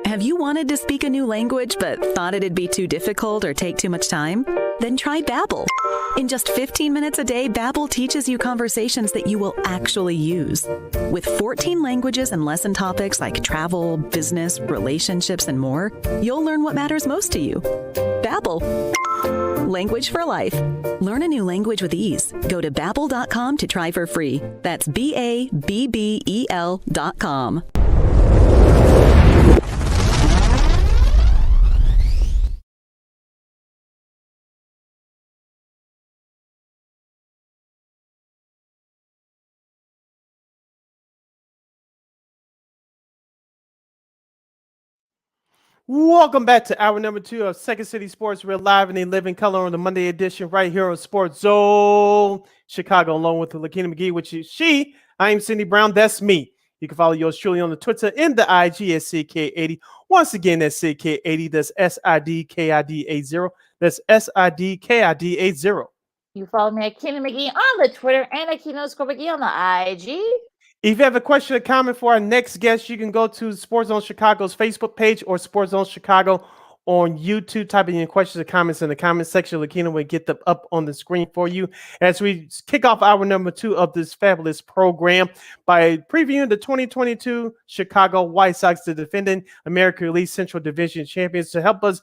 Have you wanted to speak a new language but thought it'd be too difficult or take too much time? Then try Babbel. In just 15 minutes a day, Babbel teaches you conversations that you will actually use. With 14 languages and lesson topics like travel, business, relationships, and more, you'll learn what matters most to you. Babbel. Language for life. Learn a new language with ease. Go to Babbel.com to try for free. That's BABBEL.com. Welcome back to hour number 2 of Second City Sports. We're live in a living color on the Monday edition right here on Sports Zone Chicago, along with Lakeena McGee, which is she. I am Cindy Brown. That's me. You can follow yours truly on the Twitter and the IG at CK80. Once again, that's CK80. That's SIDKID80. That's SIDKID80. You follow me at Lakeena McGee on the Twitter and Lakeena_McGee on the IG. If you have a question or comment for our next guest, you can go to Sports Zone Chicago's Facebook page or Sports Zone Chicago on YouTube, type in your questions or comments in the comment section. Lakeena will get them up on the screen for you as we kick off hour number 2 of this fabulous program by previewing the 2022 Chicago White Sox, the defending American League Central Division champions. To help us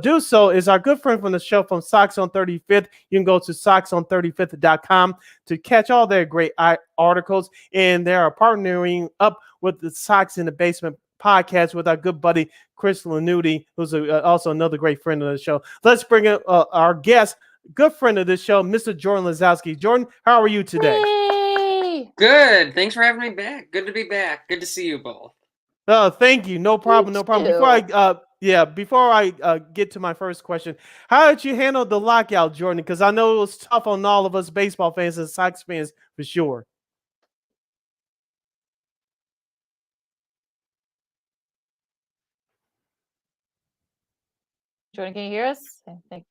do so is our good friend from the show from Sox on 35th. You can go to soxon35th.com to catch all their great articles, and they are partnering up with the Sox in the Basement podcast with our good buddy Chris Lanuti, who's also another great friend of the show. Let's bring in our guest, good friend of this show, Mr. Jordan Lazowski. Jordan, how are you today? Hey! Good. Thanks for having me back. Good to be back. Good to see you both. Thank you. No problem. No problem. Before I get to my first question, how did you handle the lockout, Jordan? Because I know it was tough on all of us baseball fans and Sox fans for sure. Jordan, can you hear us?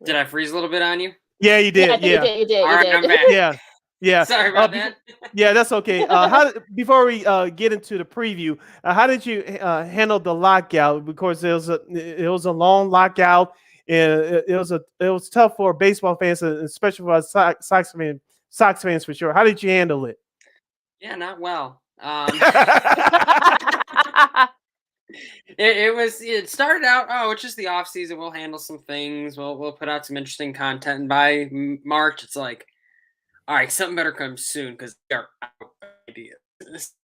Did I freeze a little bit on you? Yeah, you did. Yeah, you did. All right, I'm back. Yeah. Sorry about that. Yeah, that's okay. Before we get into the preview, how did you handle the lockout? Because it was a long lockout, and it was tough for baseball fans, especially for Sox fans for sure. How did you handle it? Yeah, not well. It started out, it's just the off season. We'll handle some things. We'll put out some interesting content. And by March, it's like, all right, something better come soon because they're out of ideas.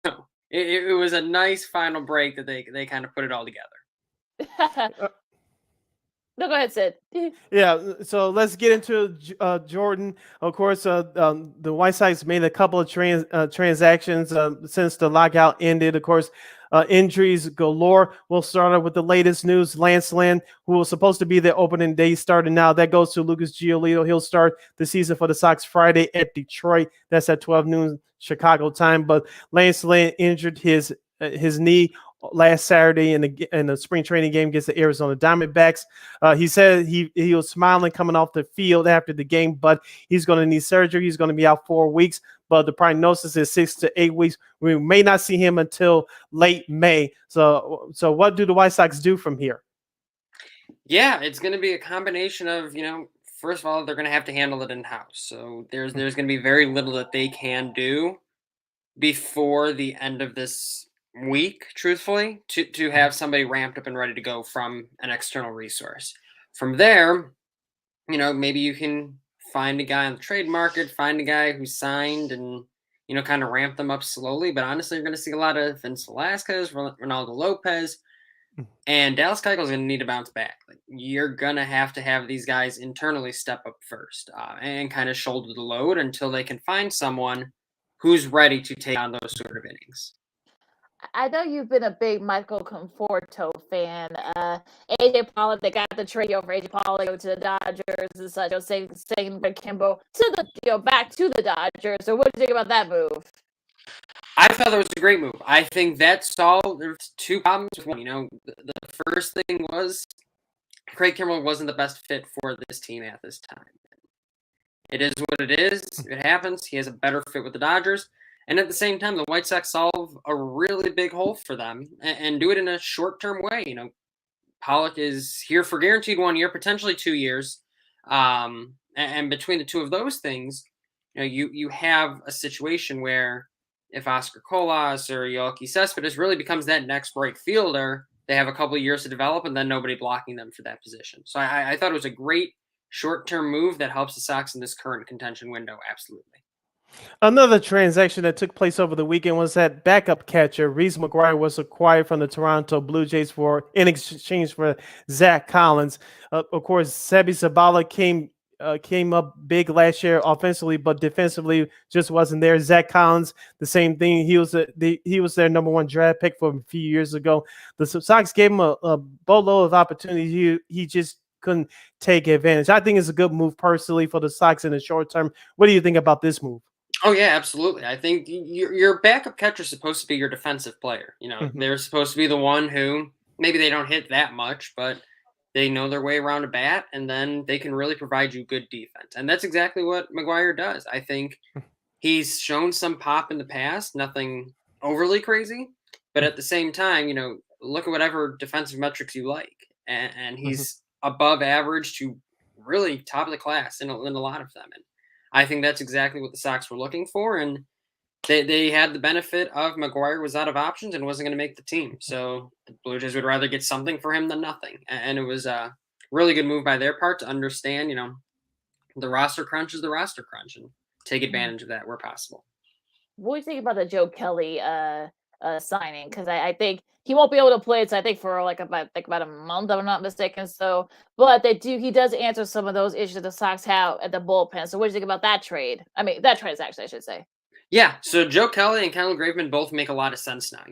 So it was a nice final break that they kind of put it all together. No, go ahead, Sid. Yeah, so let's get into Jordan. Of course, the White Sox made a couple of transactions since the lockout ended. Of course, injuries galore. We'll start out with the latest news. Lance Lynn, who was supposed to be the opening day starter now, that goes to Lucas Giolito. He'll start the season for the Sox Friday at Detroit. That's at 12 noon Chicago time. But Lance Lynn injured his knee last Saturday in the spring training game against the Arizona Diamondbacks. He said he was smiling coming off the field after the game, but he's going to need surgery. He's going to be out 4 weeks, but the prognosis is 6 to 8 weeks. We may not see him until late May. So what do the White Sox do from here? Yeah, it's going to be a combination of, first of all, they're going to have to handle it in-house. So there's going to be very little that they can do before the end of this week, truthfully, to have somebody ramped up and ready to go from an external resource. From there, maybe you can find a guy on the trade market, find a guy who signed and, kind of ramp them up slowly. But honestly, you're going to see a lot of Vince Velasquez, Ronaldo Lopez, and Dallas Keuchel is going to need to bounce back. Like, you're going to have these guys internally step up first and kind of shoulder the load until they can find someone who's ready to take on those sort of innings. I know you've been a big Michael Conforto fan. AJ Pollock, they got the trade over AJ Pollock to the Dodgers and such. Saying Kimbo back to the Dodgers. So what do you think about that move? I thought that was a great move. I think that solved there's two problems with one. The first thing was Craig Kimbrel wasn't the best fit for this team at this time. It is what it is. It happens. He has a better fit with the Dodgers. And at the same time, the White Sox solve a really big hole for them and do it in a short-term way. Pollock is here for guaranteed 1 year, potentially 2 years. And between the two of those things, you have a situation where if Oscar Colas or Yoelqui Cespedes really becomes that next break fielder, they have a couple of years to develop and then nobody blocking them for that position. So I thought it was a great short-term move that helps the Sox in this current contention window. Absolutely. Another transaction that took place over the weekend was that backup catcher Reese McGuire was acquired from the Toronto Blue Jays in exchange for Zach Collins. Of course, Sebi Zabala came up big last year offensively, but defensively just wasn't there. Zach Collins, the same thing. He was their number 1 draft pick from a few years ago. The Sox gave him a boatload of opportunity. He just couldn't take advantage. I think it's a good move personally for the Sox in the short term. What do you think about this move? Oh, yeah, absolutely. I think your backup catcher is supposed to be your defensive player. They're supposed to be the one who maybe they don't hit that much, but they know their way around a bat, and then they can really provide you good defense. And that's exactly what McGuire does. I think he's shown some pop in the past, nothing overly crazy, but at the same time, look at whatever defensive metrics you like. and he's above average to really top of the class in a lot of them. And I think that's exactly what the Sox were looking for. And they had the benefit of McGuire was out of options and wasn't going to make the team. So the Blue Jays would rather get something for him than nothing. And it was a really good move by their part to understand, the roster crunch is the roster crunch and take advantage of that where possible. What do you think about the Joe Kelly signing? Because I think he won't be able to play. So I think for about a month, if I'm not mistaken. So, but he does answer some of those issues that the Sox have at the bullpen. So what do you think about that trade? I mean, that transaction, I should say. Yeah, so Joe Kelly and Kendall Graveman both make a lot of sense now.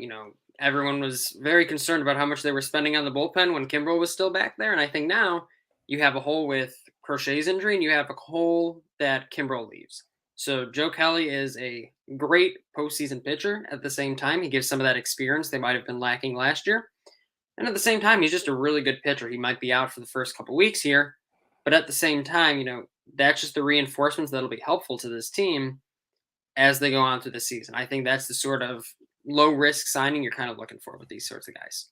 Everyone was very concerned about how much they were spending on the bullpen when Kimbrel was still back there, and I think now you have a hole with Crochet's injury, and you have a hole that Kimbrel leaves. So Joe Kelly is a great postseason pitcher. At the same time, he gives some of that experience they might have been lacking last year, and at the same time, he's just a really good pitcher. He might be out for the first couple weeks here, but at the same time, that's just the reinforcements that'll be helpful to this team as they go on through the season. I think that's the sort of low-risk signing you're kind of looking for with these sorts of guys.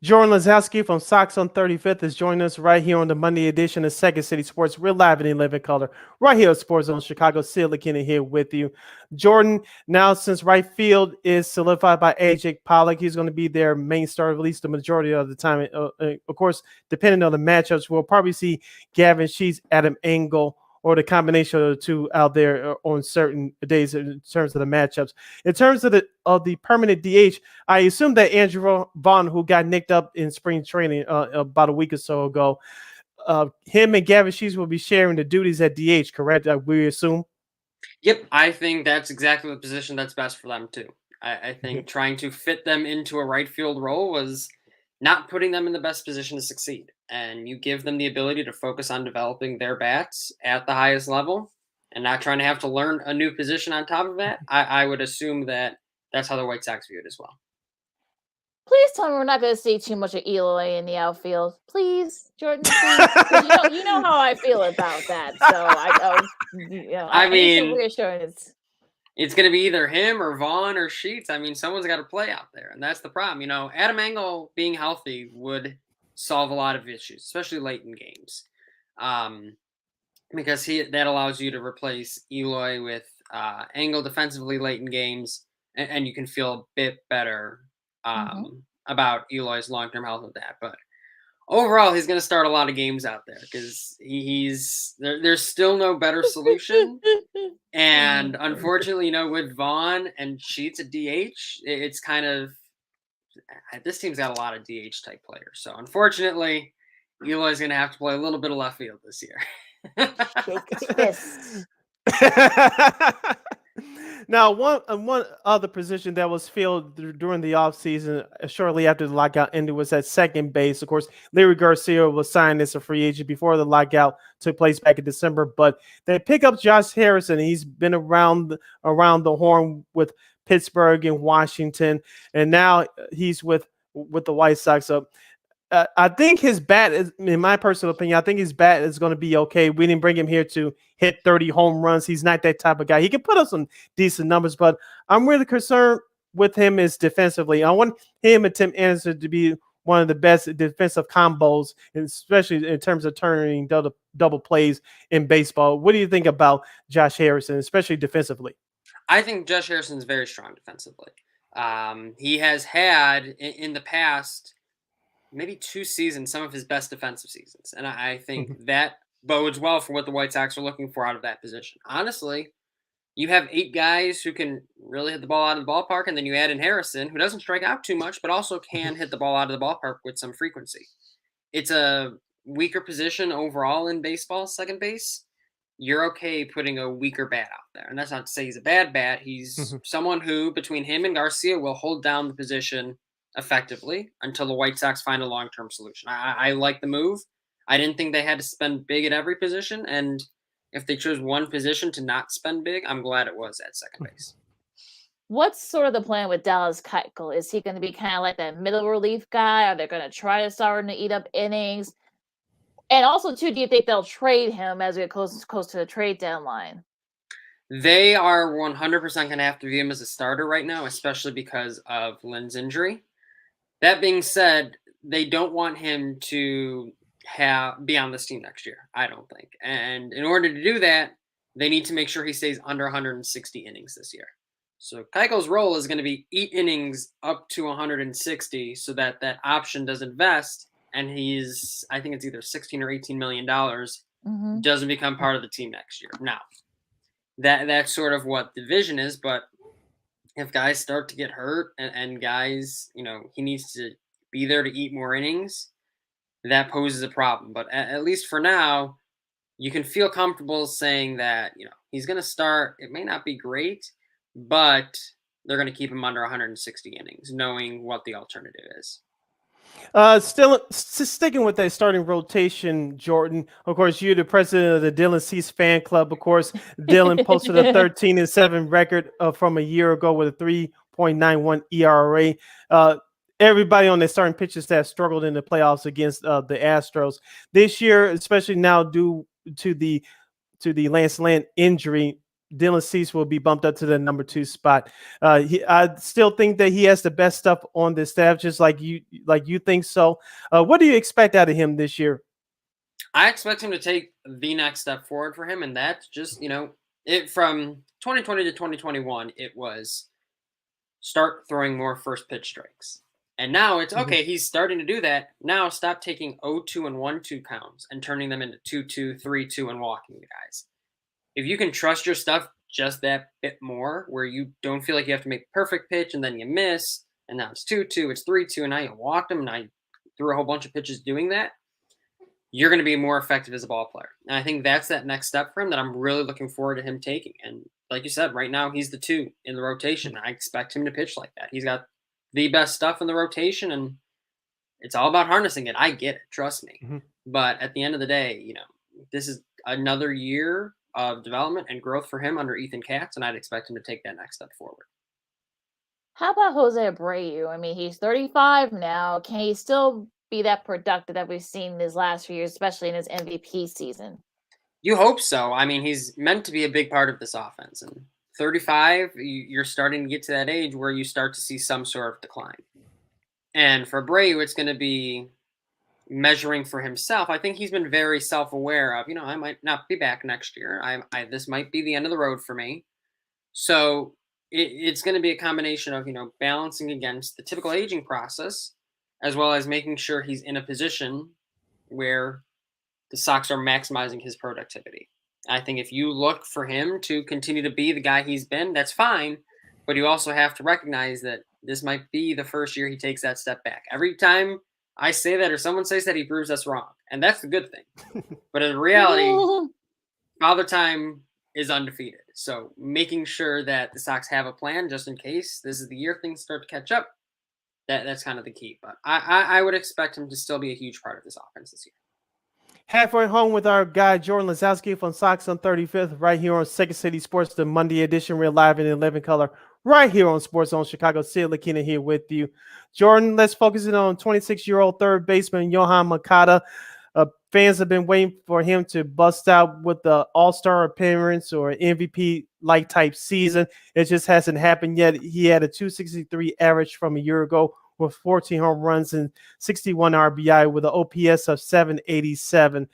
Jordan Lazowski from Sox on 35th is joining us right here on the Monday edition of Second City Sports. We're live in living color right here at Sports Zone Chicago. Sid, Lakeena here with you. Jordan, now since right field is solidified by AJ Pollock, he's going to be their main starter at least the majority of the time. Of course, depending on the matchups, we'll probably see Gavin Sheets, Adam Engel, or the combination of the two out there on certain days in terms of the matchups. In terms of the permanent DH, I assume that Andrew Vaughn, who got nicked up in spring training about a week or so ago, him and Gavin Sheets will be sharing the duties at DH, correct? We assume? Yep, I think that's exactly the position that's best for them too. I think trying to fit them into a right field role was not putting them in the best position to succeed. And you give them the ability to focus on developing their bats at the highest level and not trying to have to learn a new position on top of that. I would assume that that's how the White Sox view it as well. Please tell me we're not going to see too much of Eloy in the outfield. Please, Jordan. Please. You know how I feel about that. So I need some reassurance. It's going to be either him or Vaughn or Sheets. I mean, someone's got to play out there, and that's the problem. Adam Engel being healthy would solve a lot of issues, especially late in games, because that allows you to replace Eloy with Engel defensively late in games, and you can feel a bit better about Eloy's long-term health with that. But overall, he's going to start a lot of games out there because there's still no better solution. And unfortunately, with Vaughn and Sheets at DH, it's kind of this team's got a lot of DH type players. So unfortunately, Eloy's going to have to play a little bit of left field this year. Now, one other position that was filled during the offseason shortly after the lockout ended was at second base. Of course, Larry Garcia was signed as a free agent before the lockout took place back in December, but they pick up Josh Harrison. He's been around the horn with Pittsburgh and Washington, and now he's with the White Sox. So I think his bat is, in my personal opinion, I think his bat is going to be okay. We didn't bring him here to hit 30 home runs. He's not that type of guy. He can put up some decent numbers, but I'm really concerned with him is defensively. I want him and Tim Anderson to be one of the best defensive combos, especially in terms of turning double plays in baseball. What do you think about Josh Harrison, especially defensively? I think Josh Harrison is very strong defensively. He has had in the past maybe 2 seasons some of his best defensive seasons, and I think that bodes well for what the White Sox are looking for out of that position. Honestly, you have 8 guys who can really hit the ball out of the ballpark, and then you add in Harrison, who doesn't strike out too much, but also can hit the ball out of the ballpark with some frequency. It's a weaker position overall in baseball, second base. You're okay putting a weaker bat out there. And that's not to say he's a bad bat. He's someone who, between him and Garcia, will hold down the position effectively until the White Sox find a long-term solution. I like the move. I didn't think they had to spend big at every position. And if they chose one position to not spend big, I'm glad it was at second base. What's sort of the plan with Dallas Keuchel? Is he going to be kind of like that middle relief guy? Are they going to try to start him to eat up innings? And also, too, do you think they'll trade him as we get close to the trade deadline? They are 100% going to have to view him as a starter right now, especially because of Lynn's injury. That being said, they don't want him to be on this team next year, I don't think. And in order to do that, they need to make sure he stays under 160 innings this year. So Keuchel's role is going to be 8 innings up to 160 so that that option doesn't vest, and he's, I think it's either 16 or $18 million, doesn't become part of the team next year. Now, that's sort of what the vision is, but if guys start to get hurt and guys, he needs to be there to eat more innings, that poses a problem. But at least for now, you can feel comfortable saying that, he's going to start. It may not be great, but they're going to keep him under 160 innings, knowing what the alternative is. Still sticking with that starting rotation, Jordan. Of course, you're the president of the Dylan Cease fan club. Of course, Dylan posted a 13-7 record from a year ago with a 3.91 ERA. Everybody on the starting pitchers that struggled in the playoffs against the Astros this year, especially now due to the Lance Lynn injury, Dylan Cease will be bumped up to the number 2 spot. I still think that he has the best stuff on the staff, just like you think so. What do you expect out of him this year? I expect him to take the next step forward for him, and that's just, it from 2020 to 2021, it was start throwing more first pitch strikes. And now it's okay, he's starting to do that. Now stop taking 0-2 and 1-2 counts and turning them into 2-2, 3-2 and walking the guys. If you can trust your stuff just that bit more, where you don't feel like you have to make a perfect pitch and then you miss, and now it's 2-2, it's 3-2, and now you walked him, and I threw a whole bunch of pitches doing that, you're going to be more effective as a ball player. And I think that's that next step for him that I'm really looking forward to him taking. And like you said, right now he's the 2 in the rotation. I expect him to pitch like that. He's got the best stuff in the rotation, and it's all about harnessing it. I get it, trust me. But at the end of the day, this is another year of development and growth for him under Ethan Katz, and I'd expect him to take that next step forward. How about Jose Abreu? I mean, he's 35 now. Can he still be that productive that we've seen these last few years, especially in his MVP season? You hope so. I mean, he's meant to be a big part of this offense, and 35, you're starting to get to that age where you start to see some sort of decline. And for Abreu, it's going to be measuring for himself. I think he's been very self-aware of, I might not be back next year. This might be the end of the road for me. So it's going to be a combination of, balancing against the typical aging process, as well as making sure he's in a position where the Sox are maximizing his productivity. I think if you look for him to continue to be the guy he's been, that's fine. But you also have to recognize that this might be the first year he takes that step back. Every time I say that or someone says that, he proves us wrong. And that's the good thing. But in reality, Father Time is undefeated. So making sure that the Sox have a plan just in case this is the year things start to catch up, that's kind of the key. But I would expect him to still be a huge part of this offense this year. Halfway home with our guy, Jordan Lazowski from Sox on 35th, right here on Second City Sports, the Monday edition. We're live in 11 color right here on Sports Zone Chicago. Sid, Lakeena here with you. Jordan, let's focus in on 26-year-old third baseman Yohan Moncada. Fans have been waiting for him to bust out with the All-Star appearance or MVP-like type season. It just hasn't happened yet. He had a .263 average from a year ago with 14 home runs and 61 RBI with an OPS of 787.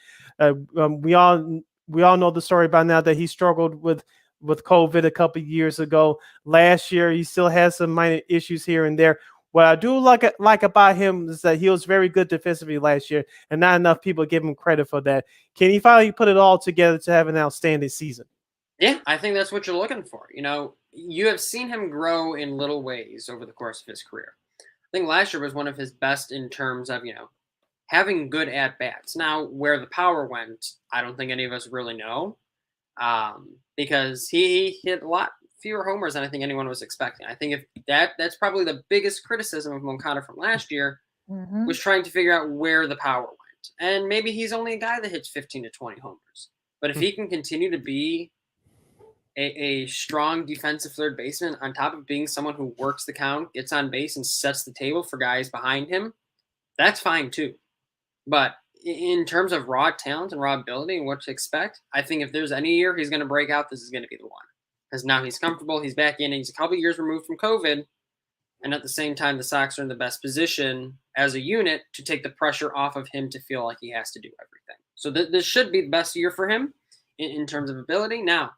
We all know the story by now that he struggled with COVID a couple of years ago. Last year, he still has some minor issues here and there. What I do like about him is that he was very good defensively last year, and not enough people give him credit for that. Can he finally put it all together to have an outstanding season? Yeah, I think that's what you're looking for. You have seen him grow in little ways over the course of his career. I think last year was one of his best in terms of, having good at-bats. Now, where the power went, I don't think any of us really know, because he hit a lot fewer homers than I think anyone was expecting. I think if that's probably the biggest criticism of Moncada from last year, was trying to figure out where the power went. And maybe he's only a guy that hits 15 to 20 homers. But if he can continue to be a strong defensive third baseman on top of being someone who works the count, gets on base, and sets the table for guys behind him, that's fine too. But in terms of raw talent and raw ability and what to expect, I think if there's any year he's going to break out, this is going to be the one. Because now he's comfortable, he's back in, and he's a couple years removed from COVID, And at the same time, the Sox are in the best position as a unit to take the pressure off of him to feel like he has to do everything. So this should be the best year for him in terms of ability. Now,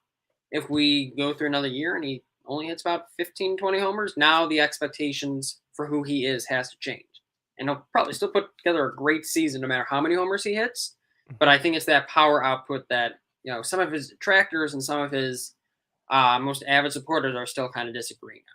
if we go through another year and he only hits about 15, 20 homers, now the expectations for who he is has to change. And he'll probably still put together a great season no matter how many homers he hits. But I think it's that power output that, some of his detractors and some of his most avid supporters are still kind of disagreeing on.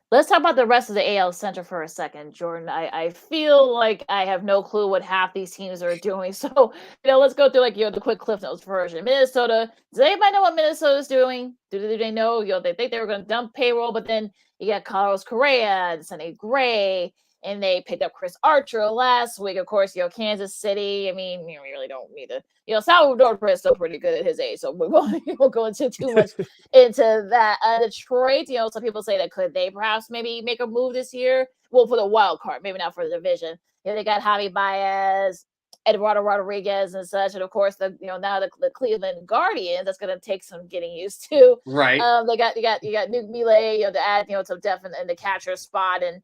Let's talk about the rest of the AL Center for a second, Jordan. I feel like I have no clue what half these teams are doing. So, let's go through the quick Cliff Notes version. Minnesota, does anybody know what Minnesota's doing? Do they know? They think they were going to dump payroll, but then you got Carlos Correa and Sonny Gray, and they picked up Chris Archer last week. Of course, Kansas City. I mean, we really don't need to. Salvador Perez is still pretty good at his age, so we won't go into too much into that. Detroit, some people say that could they perhaps maybe make a move this year? Well, for the wild card, maybe not for the division. They got Javi Baez, Eduardo Rodriguez, and such, and of course now the Cleveland Guardians. That's going to take some getting used to. Right. You got Nuke Millet, to add some depth in the catcher spot, and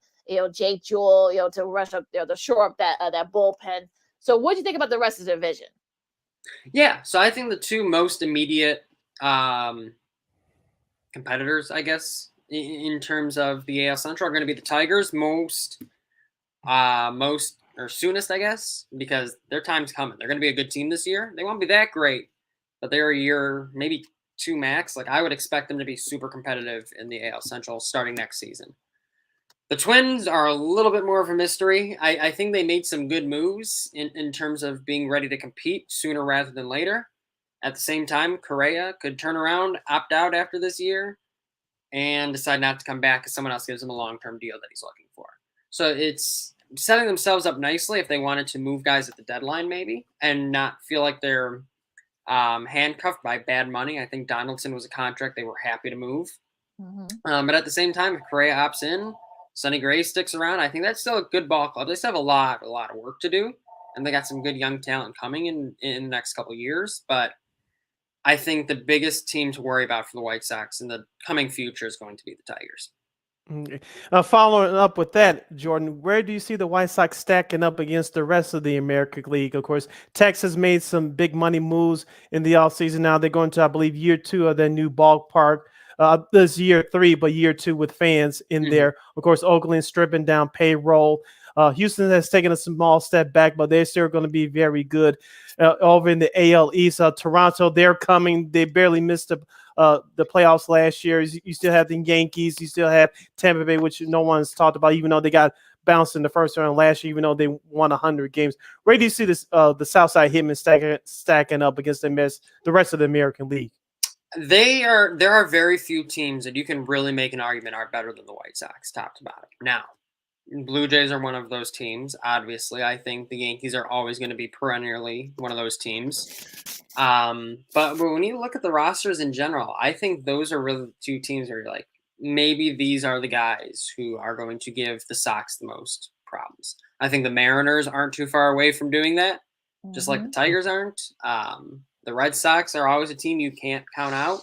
Jake Jewell, to rush up, to shore up that bullpen. So, what do you think about the rest of the division? Yeah, so I think the two most immediate competitors, I guess, in terms of the AL Central are going to be the Tigers most or soonest, I guess, because their time's coming. They're going to be a good team this year. They won't be that great, but they're a year, maybe two max. I would expect them to be super competitive in the AL Central starting next season. The Twins are a little bit more of a mystery. I think they made some good moves in terms of being ready to compete sooner rather than later. At the same time, Correa could turn around, opt out after this year, and decide not to come back because someone else gives him a long-term deal that he's looking for. So it's setting themselves up nicely if they wanted to move guys at the deadline maybe and not feel like they're handcuffed by bad money. I think Donaldson was a contract they were happy to move. Mm-hmm. But at the same time, if Correa opts in, Sonny Gray sticks around, I think that's still a good ball club. They still have a lot of work to do, and they got some good young talent coming in the next couple of years. But I think the biggest team to worry about for the White Sox in the coming future is going to be the Tigers. Okay. Following up with that, Jordan, where do you see the White Sox stacking up against the rest of the American League? Of course, Texas made some big money moves in the offseason. Now they're going to, I believe, year 2 of their new ballpark. This year 3, but year 2 with fans in there. Of course, Oakland stripping down payroll. Houston has taken a small step back, but they're still going to be very good. Over in the AL East, Toronto, they're coming. They barely missed the playoffs last year. You still have the Yankees. You still have Tampa Bay, which no one's talked about, even though they got bounced in the first round last year, even though they won 100 games. Where do you see this the Southside Hitmen stacking up against the rest of the American League? There are very few teams that you can really make an argument are better than the White Sox, top to bottom. Now, Blue Jays are one of those teams. Obviously, I think the Yankees are always going to be perennially one of those teams. But when you look at the rosters in general, I think those are really the two teams where you're like, maybe these are the guys who are going to give the Sox the most problems. I think the Mariners aren't too far away from doing that, just like the Tigers aren't. The Red Sox are always a team you can't count out.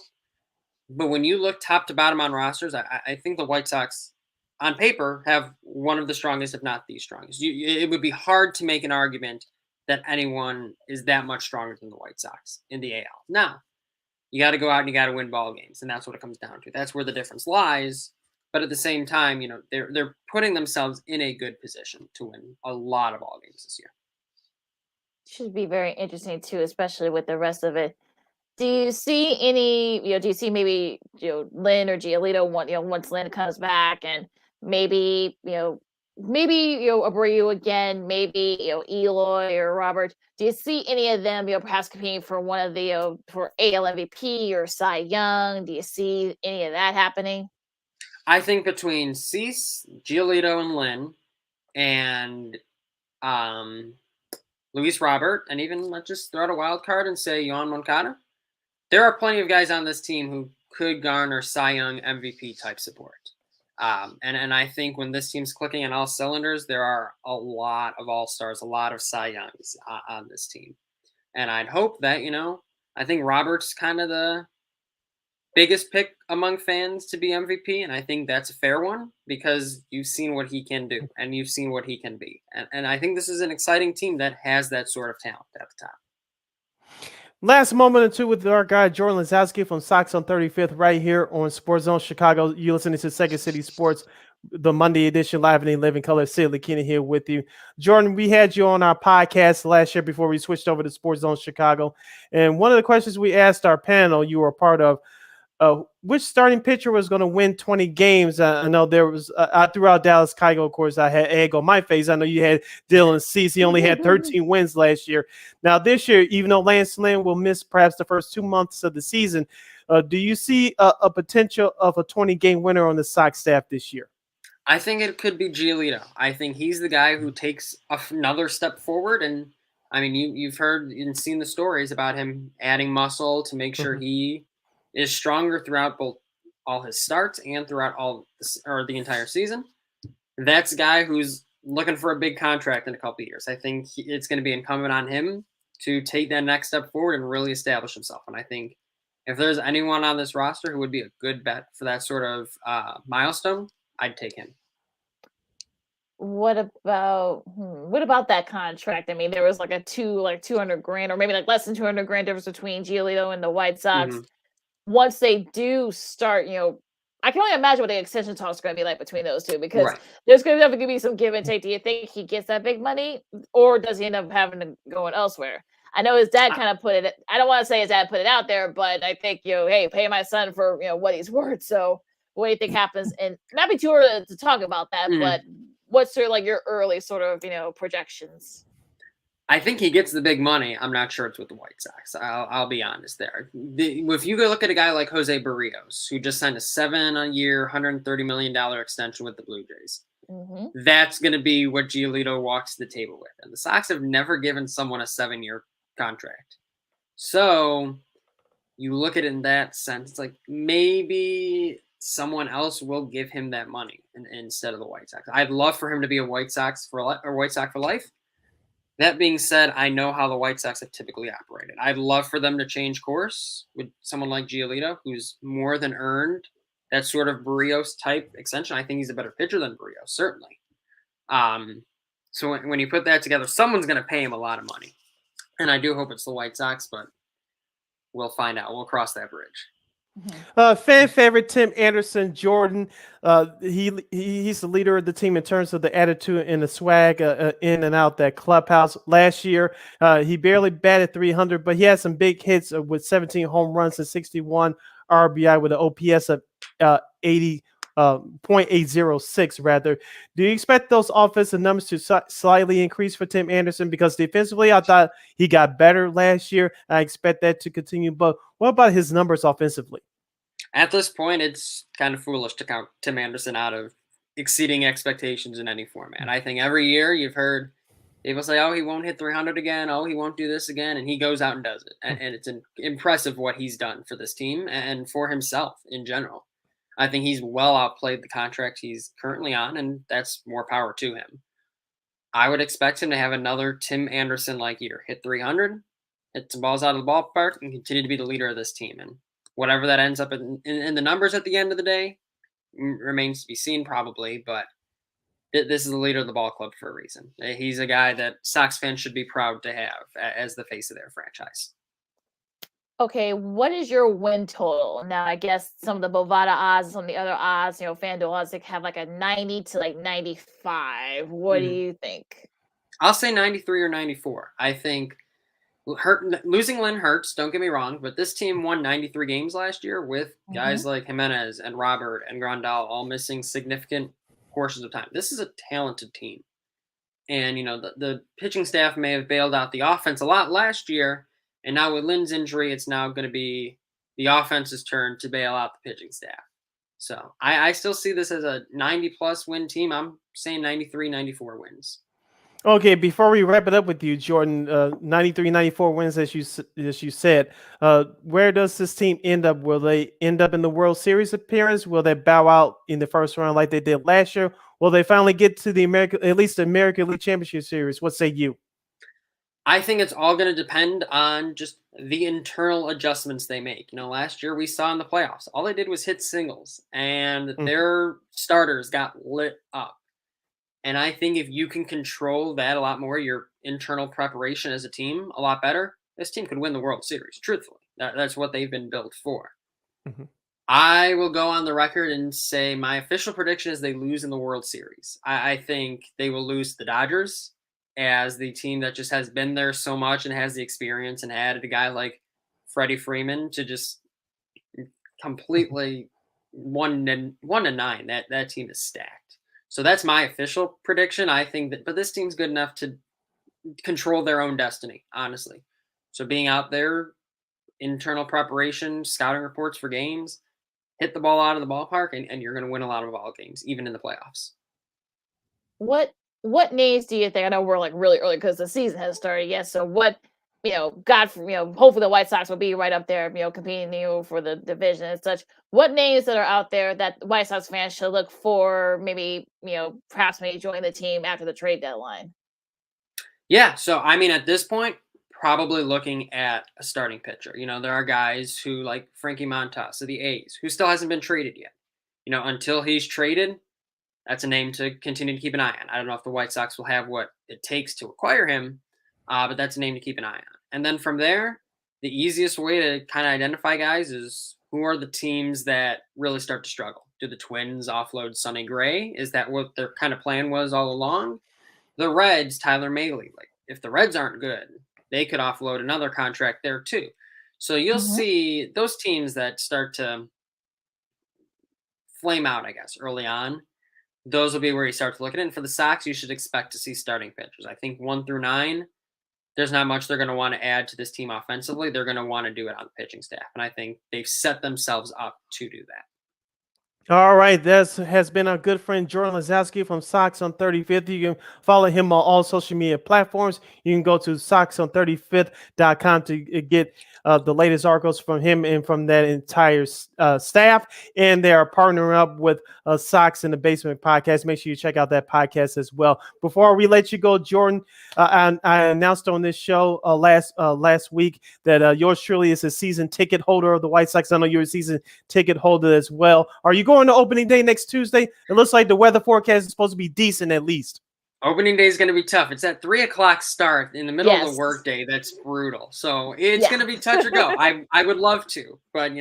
But when you look top to bottom on rosters, I think the White Sox, on paper, have one of the strongest, if not the strongest. It would be hard to make an argument that anyone is that much stronger than the White Sox in the AL. Now, you got to go out and you got to win ball games, and that's what it comes down to. That's where the difference lies. But at the same time, they're putting themselves in a good position to win a lot of ball games this year. Should be very interesting too, especially with the rest of it. Do you see any, do you see maybe, Lynn or Giolito once Lynn comes back and maybe Abreu again, maybe, Eloy or Robert, do you see any of them, perhaps competing for one of the, for AL MVP or Cy Young? Do you see any of that happening? I think between Cease, Giolito, and Lynn, and Luis Robert, and even let's just throw out a wild card and say Yohan Moncada, there are plenty of guys on this team who could garner Cy Young MVP type support. And I think when this team's clicking on all cylinders, there are a lot of all-stars, a lot of Cy Youngs on this team. And I'd hope that, I think Robert's kind of biggest pick among fans to be MVP, and I think that's a fair one because you've seen what he can do and you've seen what he can be. And I think this is an exciting team that has that sort of talent at the top. Last moment or two with our guy Jordan Lazowski from Sox on 35th right here on Sports Zone Chicago. You listening to Second City Sports, the Monday edition, live and in living color. Sid Lakeena here with you. Jordan, we had you on our podcast last year before we switched over to Sports Zone Chicago. And one of the questions we asked our panel you were a part of, which starting pitcher was going to win 20 games? I know there was, I threw out Dallas Keuchel, of course. I had egg on my face. I know you had Dylan Cease. He only had 13 wins last year. Now, this year, even though Lance Lynn will miss perhaps the first 2 months of the season, do you see a potential of a 20-game winner on the Sox staff this year? I think it could be Giolito. I think he's the guy who takes another step forward. And, I mean, you've heard and seen the stories about him adding muscle to make sure he is stronger throughout both all his starts and throughout the entire season. That's a guy who's looking for a big contract in a couple of years. I think it's going to be incumbent on him to take that next step forward and really establish himself. And I think if there's anyone on this roster who would be a good bet for that sort of milestone, I'd take him. What about that contract? I mean, there was like 200 grand or maybe like less than 200 grand difference between Giolito and the White Sox. Once they do start, I can only imagine what the extension talks are going to be like between those two because there's going to definitely be some give and take. Do you think he gets that big money or does he end up having to go elsewhere? I know his dad kind of put it, I don't want to say his dad put it out there, but I think, hey, pay my son for, what he's worth. So what do you think happens? And not be too early to talk about that, but what's your early sort of, projections? I think he gets the big money. I'm not sure it's with the White Sox. I'll be honest there. If you go look at a guy like Jose Barrios, who just signed a 7-year, $130 million extension with the Blue Jays, that's going to be what Giolito walks the table with. And the Sox have never given someone a 7-year contract. So you look at it in that sense, it's like maybe someone else will give him that money instead of the White Sox. I'd love for him to be a White Sox for life. That being said, I know how the White Sox have typically operated. I'd love for them to change course with someone like Giolito, who's more than earned that sort of Barrios type extension. I think he's a better pitcher than Barrios, certainly. So when you put that together, someone's going to pay him a lot of money. And I do hope it's the White Sox, but we'll find out. We'll cross that bridge. Fan favorite Tim Anderson, Jordan. He's the leader of the team in terms of the attitude and the swag in and out that clubhouse. Last year, he barely batted 300, but he had some big hits with 17 home runs and 61 RBI with an OPS of 0.806 rather. Do you expect those offensive numbers to slightly increase for Tim Anderson? Because defensively, I thought he got better last year. I expect that to continue. But what about his numbers offensively? At this point, it's kind of foolish to count Tim Anderson out of exceeding expectations in any format. I think every year you've heard people say, oh, he won't hit 300 again. Oh, he won't do this again. And he goes out and does it. And it's impressive what he's done for this team and for himself in general. I think he's well outplayed the contract he's currently on, and that's more power to him. I would expect him to have another Tim Anderson-like year. Hit 300, hit some balls out of the ballpark, and continue to be the leader of this team. And whatever that ends up in the numbers at the end of the day remains to be seen probably, but this is the leader of the ball club for a reason. He's a guy that Sox fans should be proud to have as the face of their franchise. Okay, what is your win total? Now, I guess some of the Bovada odds and some of the other odds, FanDuel odds, they have like a 90 to 95. What do you think? I'll say 93 or 94. I think losing Lynn hurts, don't get me wrong, but this team won 93 games last year with guys like Jimenez and Robert and Grandal all missing significant portions of time. This is a talented team. And, the pitching staff may have bailed out the offense a lot last year. And now with Lynn's injury, it's now going to be the offense's turn to bail out the pitching staff. So I still see this as a 90-plus win team. I'm saying 93, 94 wins. Okay, before we wrap it up with you, Jordan, 93, 94 wins, as you said. Where does this team end up? Will they end up in the World Series appearance? Will they bow out in the first round like they did last year? Will they finally get to at least the American League Championship Series? What say you? I think it's all going to depend on just the internal adjustments they make. Last year we saw in the playoffs, all they did was hit singles, and their starters got lit up. And I think if you can control that a lot more, your internal preparation as a team a lot better, this team could win the World Series, truthfully. That's what they've been built for. Mm-hmm. I will go on the record and say my official prediction is they lose in the World Series. I think they will lose to the Dodgers as the team that just has been there so much and has the experience, and added a guy like Freddie Freeman to just completely 1-9. That team is stacked. So that's my official prediction. I think but this team's good enough to control their own destiny, honestly. So being out there, internal preparation, scouting reports for games, hit the ball out of the ballpark, and you're going to win a lot of ball games, even in the playoffs. What names do you think? I know we're like really early because the season has started. Yes. So what, hopefully the White Sox will be right up there, competing, for the division and such. What names that are out there that White Sox fans should look for? Maybe, perhaps join the team after the trade deadline. Yeah. So, at this point, probably looking at a starting pitcher. There are guys who, like Frankie Montas of the A's, who still hasn't been traded yet. Until he's traded, that's a name to continue to keep an eye on. I don't know if the White Sox will have what it takes to acquire him, but that's a name to keep an eye on. And then from there, the easiest way to kind of identify guys is who are the teams that really start to struggle. Do the Twins offload Sonny Gray? Is that what their kind of plan was all along? The Reds, Tyler Mahle. Like, if the Reds aren't good, they could offload another contract there too. So you'll see those teams that start to flame out, I guess, early on. Those will be where you start to look at it. And for the Sox, you should expect to see starting pitchers. I think 1 through 9, there's not much they're going to want to add to this team offensively. They're going to want to do it on the pitching staff. And I think they've set themselves up to do that. All right, this has been our good friend Jordan Lazowski from Sox on 35th. You can follow him on all social media platforms. You can go to soxon35th.com to get the latest articles from him and from that entire staff. And they are partnering up with Sox in the Basement podcast. Make sure you check out that podcast as well. Before we let you go, Jordan, I announced on this show last week that yours truly is a season ticket holder of the White Sox. I know you're a season ticket holder as well. Are you going to opening day next Tuesday? It looks like the weather forecast is supposed to be decent at least. Opening day is going to be tough. It's at 3:00 start in the middle of the workday. That's brutal. So it's going to be touch or go. I would love to, but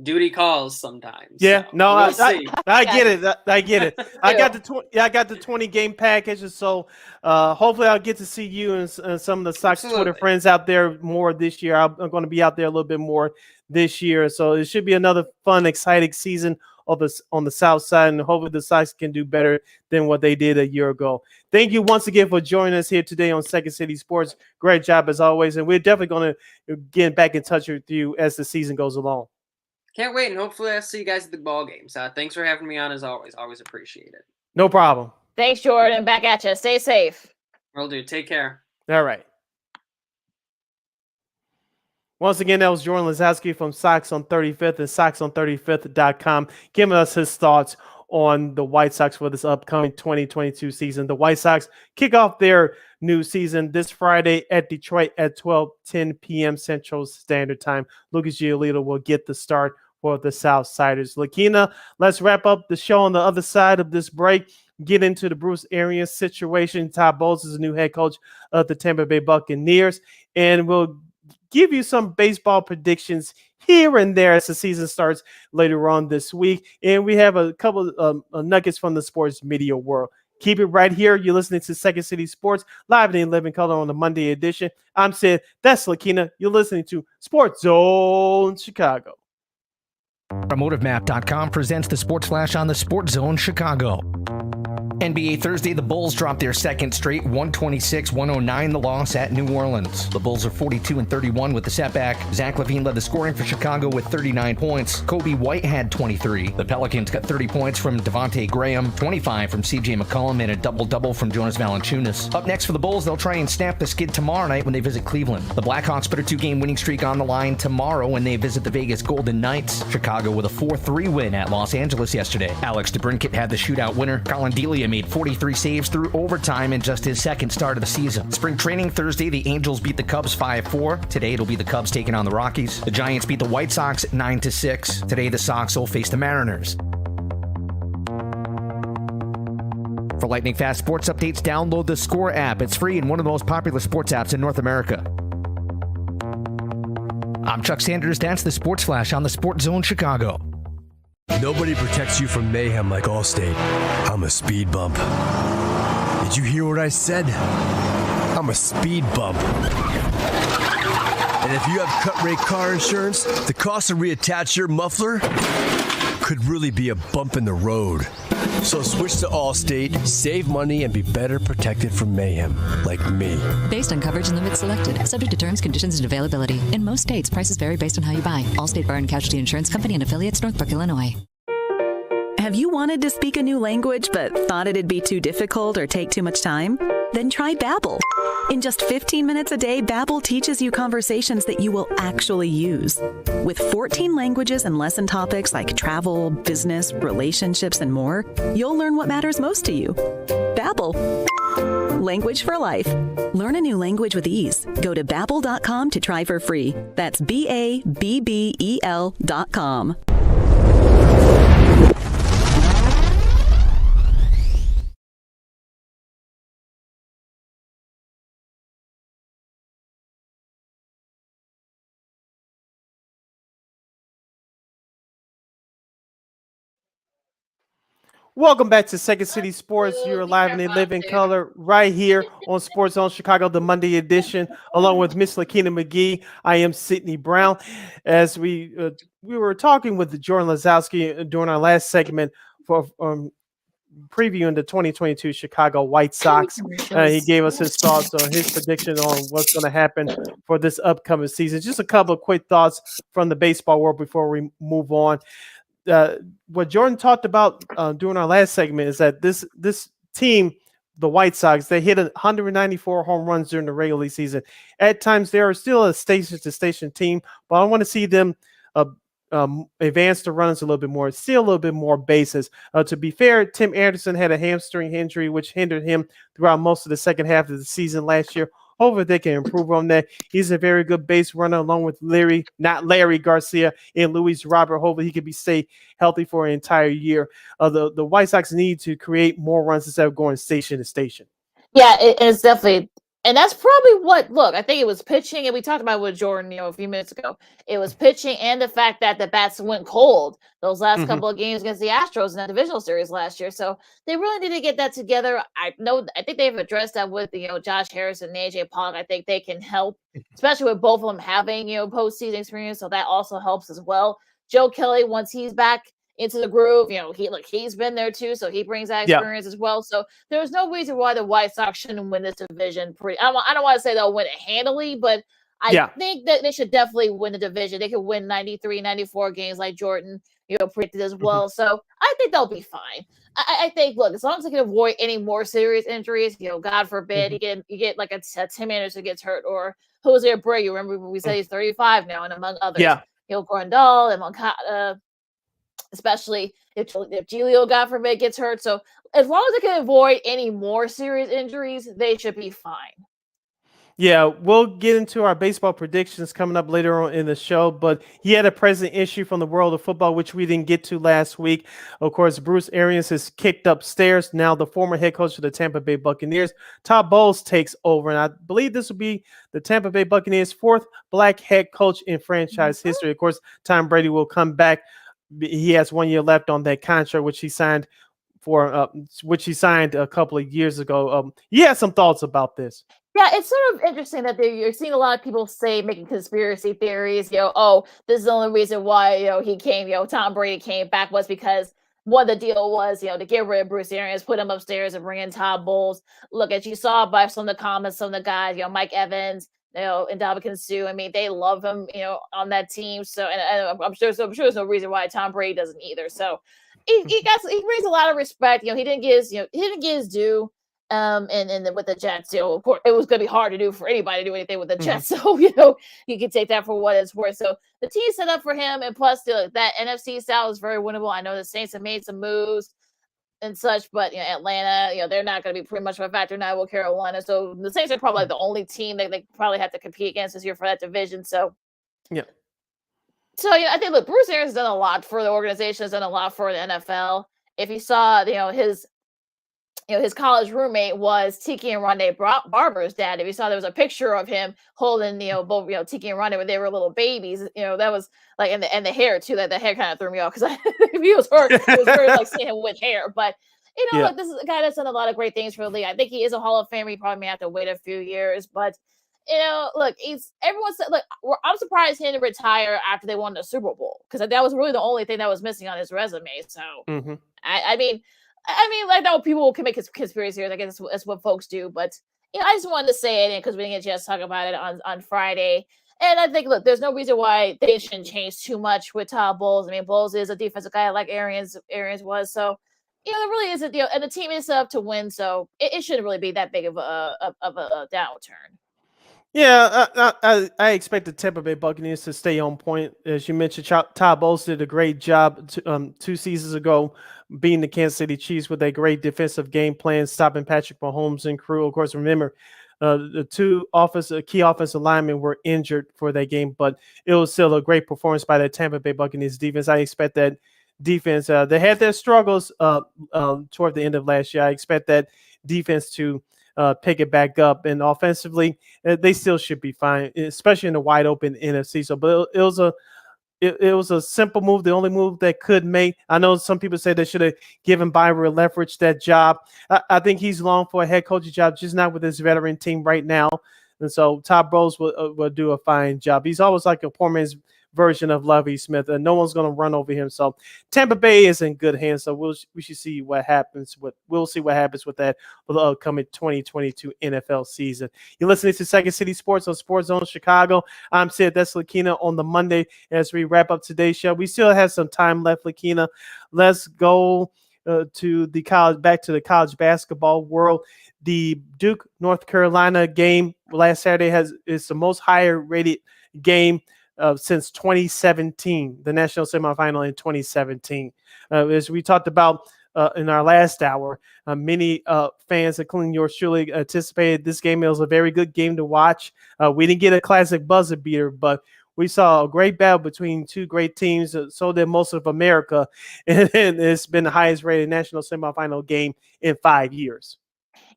duty calls sometimes. Yeah, so no, we'll see. I get it. I get it. I got the 20 game package, and so hopefully I'll get to see you and some of the Sox Twitter friends out there more this year. I'm going to be out there a little bit more this year, so it should be another fun, exciting season on the South Side, and hopefully the Sox can do better than what they did a year ago. Thank you once again for joining us here today on Second City Sports. Great job as always, and we're definitely going to get back in touch with you as the season goes along. Can't wait, and hopefully I'll see you guys at the ball games. Thanks for having me on as always. Always appreciate it. No problem. Thanks, Jordan. Back at you. Stay safe. Will do. Take care. All right. Once again, that was Jordan Lazowski from Sox on 35th and soxon35th.com, giving us his thoughts on the White Sox for this upcoming 2022 season. The White Sox kick off their new season this Friday at Detroit at 12:10 p.m. Central Standard Time. Lucas Giolito will get the start for the Southsiders. Lakeena, let's wrap up the show on the other side of this break. Get into the Bruce Arians situation. Todd Bowles is the new head coach of the Tampa Bay Buccaneers, and we'll give you some baseball predictions here and there as the season starts later on this week. And we have a couple of nuggets from the sports media world. Keep it right here. You're listening to Second City Sports, live in living color on the Monday edition. I'm Sid. That's Lakeena. You're listening to Sports Zone Chicago. AutomotiveMap.com presents the Sports Flash on the Sports Zone Chicago. NBA Thursday, the Bulls dropped their second straight 126-109 the loss at New Orleans. The Bulls are 42-31 with the setback. Zach LaVine led the scoring for Chicago with 39 points. Kobe White had 23. The Pelicans got 30 points from Devontae Graham, 25 from CJ McCollum, and a double-double from Jonas Valanciunas. Up next for the Bulls, they'll try and snap the skid tomorrow night when they visit Cleveland. The Blackhawks put a 2-game winning streak on the line tomorrow when they visit the Vegas Golden Knights. Chicago with a 4-3 win at Los Angeles yesterday. Alex DeBrincat had the shootout winner. Colin Delia made 43 saves through overtime in just his second start of the season. Spring training Thursday, the Angels beat the Cubs 5-4. Today, it'll be the Cubs taking on the Rockies. The Giants beat the White Sox 9-6. Today, the Sox will face the Mariners. For lightning fast sports updates, download the Score app. It's free and one of the most popular sports apps in North America. I'm Chuck Sanders. That's the Sports Flash on the Sports Zone Chicago. Nobody protects you from mayhem like Allstate. I'm a speed bump. Did you hear what I said? I'm a speed bump. And if you have cut rate car insurance, the cost to reattach your muffler could really be a bump in the road. So switch to Allstate, save money, and be better protected from mayhem, like me. Based on coverage and limits selected, subject to terms, conditions, and availability. In most states, prices vary based on how you buy. Allstate Bar and Casualty Insurance Company and affiliates, Northbrook, Illinois. Have you wanted to speak a new language but thought it'd be too difficult or take too much time? Then try Babbel. In just 15 minutes a day, Babbel teaches you conversations that you will actually use. With 14 languages and lesson topics like travel, business, relationships, and more, you'll learn what matters most to you. Babbel. Language for life. Learn a new language with ease. Go to Babbel.com to try for free. That's BABBEL.com. Welcome back to Second City Sports. You're live and in living color right here on Sports On Chicago, the Monday edition, along with Miss Lakeena McGee. I am Sydney Brown. As we were talking with Jordan Lazowski during our last segment for previewing the 2022 Chicago White Sox. He gave us his thoughts on his prediction on what's going to happen for this upcoming season. Just a couple of quick thoughts from the baseball world before we move on. What Jordan talked about during our last segment is that this team, the White Sox, they hit 194 home runs during the regular season. At times, they are still a station-to-station team, but I want to see them advance the runs a little bit more, steal a little bit more bases. To be fair, Tim Anderson had a hamstring injury, which hindered him throughout most of the second half of the season last year. Hopefully they can improve on that. He's a very good base runner along with Larry Garcia and Luis Robert. Hopefully he can stay healthy for an entire year. The White Sox need to create more runs instead of going station to station. Yeah, it's definitely, and that's probably look, I think it was pitching, and we talked about it with Jordan, a few minutes ago. It was pitching and the fact that the bats went cold those last couple of games against the Astros in that divisional series last year. So they really need to get that together. I think they've addressed that with, Josh Harrison and AJ Pollock. I think they can help, especially with both of them having, postseason experience. So that also helps as well. Joe Kelly, once he's back into the groove, he's been there too, so he brings that experience as well. So there's no reason why the White Sox shouldn't win this division. I don't want to say they'll win it handily, but I think that they should definitely win the division. They could win 93, 94 games like Jordan, predicted as well. So I think they'll be fine. I think, look, as long as they can avoid any more serious injuries, God forbid, you get like a Tim Anderson gets hurt, or Jose Abreu. Remember we said he's 35 now, and among others, Grandal and Moncada. Especially if Giglio, God forbid, gets hurt. So as long as they can avoid any more serious injuries, they should be fine. Yeah, we'll get into our baseball predictions coming up later on in the show, but he had a present issue from the world of football, which we didn't get to last week. Of course, Bruce Arians has kicked upstairs. Now the former head coach of the Tampa Bay Buccaneers, Todd Bowles, takes over. And I believe this will be the Tampa Bay Buccaneers' fourth black head coach in franchise history. Of course, Tom Brady will come back. He has 1 year left on that contract, which he signed a couple of years ago. You had some thoughts about this? Yeah, it's sort of interesting that you're seeing a lot of people making conspiracy theories. This is the only reason why he came. Tom Brady came back was because what the deal was. To get rid of Bruce Arians, put him upstairs, and bring in Todd Bowles. Look, as you saw by some of the comments, some of the guys, Mike Evans, and Ndamukong Suh. I mean, they love him, on that team. So, and I'm sure there's no reason why Tom Brady doesn't either. So, he brings a lot of respect. He didn't get his due. And with the Jets, of course, it was going to be hard to do for anybody to do anything with the Jets. So, you can take that for what it's worth. So, the team set up for him, and plus that NFC South is very winnable. I know the Saints have made some moves. and such, but Atlanta, they're not going to be pretty much of a factor now with Carolina. So the Saints are probably the only team that they probably have to compete against this year for that division. So yeah. So I think look, Bruce Arians has done a lot for the organization, has done a lot for the NFL. If you saw, his college roommate was Tiki and Rondé Barber's dad. If you saw, there was a picture of him holding, both, Tiki and Rondé when they were little babies. That was like, and the hair too. That the hair kind of threw me off because if he was hurt, it was very like seeing him with hair. But look, this is a guy that's done a lot of great things for the league. I think he is a Hall of Famer. He probably may have to wait a few years, but look, everyone said, look, I'm surprised he didn't retire after they won the Super Bowl because that was really the only thing that was missing on his resume. So, I mean, like that, people can make conspiracy theories. I guess that's what folks do. But I just wanted to say it because we didn't get a chance to talk about it on Friday. And I think, look, there's no reason why they shouldn't change too much with Todd Bowles. I mean, Bowles is a defensive guy like Arians was. So, there really isn't, and the team is set up to win. So it shouldn't really be that big of a downturn. Yeah, I expect the Tampa Bay Buccaneers to stay on point. As you mentioned, Todd Bowles did a great job 2 seasons ago beating the Kansas City Chiefs with a great defensive game plan, stopping Patrick Mahomes and crew. Of course, remember, the 2 key offensive linemen were injured for that game, but it was still a great performance by the Tampa Bay Buccaneers defense. I expect that defense, they had their struggles toward the end of last year. I expect that defense to pick it back up, and offensively they still should be fine, especially in the wide open NFC. So, but it was a simple move, the only move that could make. I know some people say they should have given Byron Leftwich that job. I think he's long for a head coaching job, just not with this veteran team right now. And so Todd Bowles will do a fine job. He's always like a poor man's version of Lovie Smith, and no one's going to run over him. So Tampa Bay is in good hands. So we should see what happens. We'll see what happens with that for the upcoming 2022 NFL season. You're listening to Second City Sports on Sports Zone Chicago. I'm Sid. That's Lakeena on the Monday as we wrap up today's show. We still have some time left, Lakeena. Let's go to the college basketball world. The Duke North Carolina game last Saturday is the most higher rated game since 2017, the national semifinal in 2017. As we talked about in our last hour, many fans, including yours truly, anticipated this game. It was a very good game to watch. We didn't get a classic buzzer beater, but we saw a great battle between 2 great teams. So did most of America, and it's been the highest rated national semifinal game in 5 years.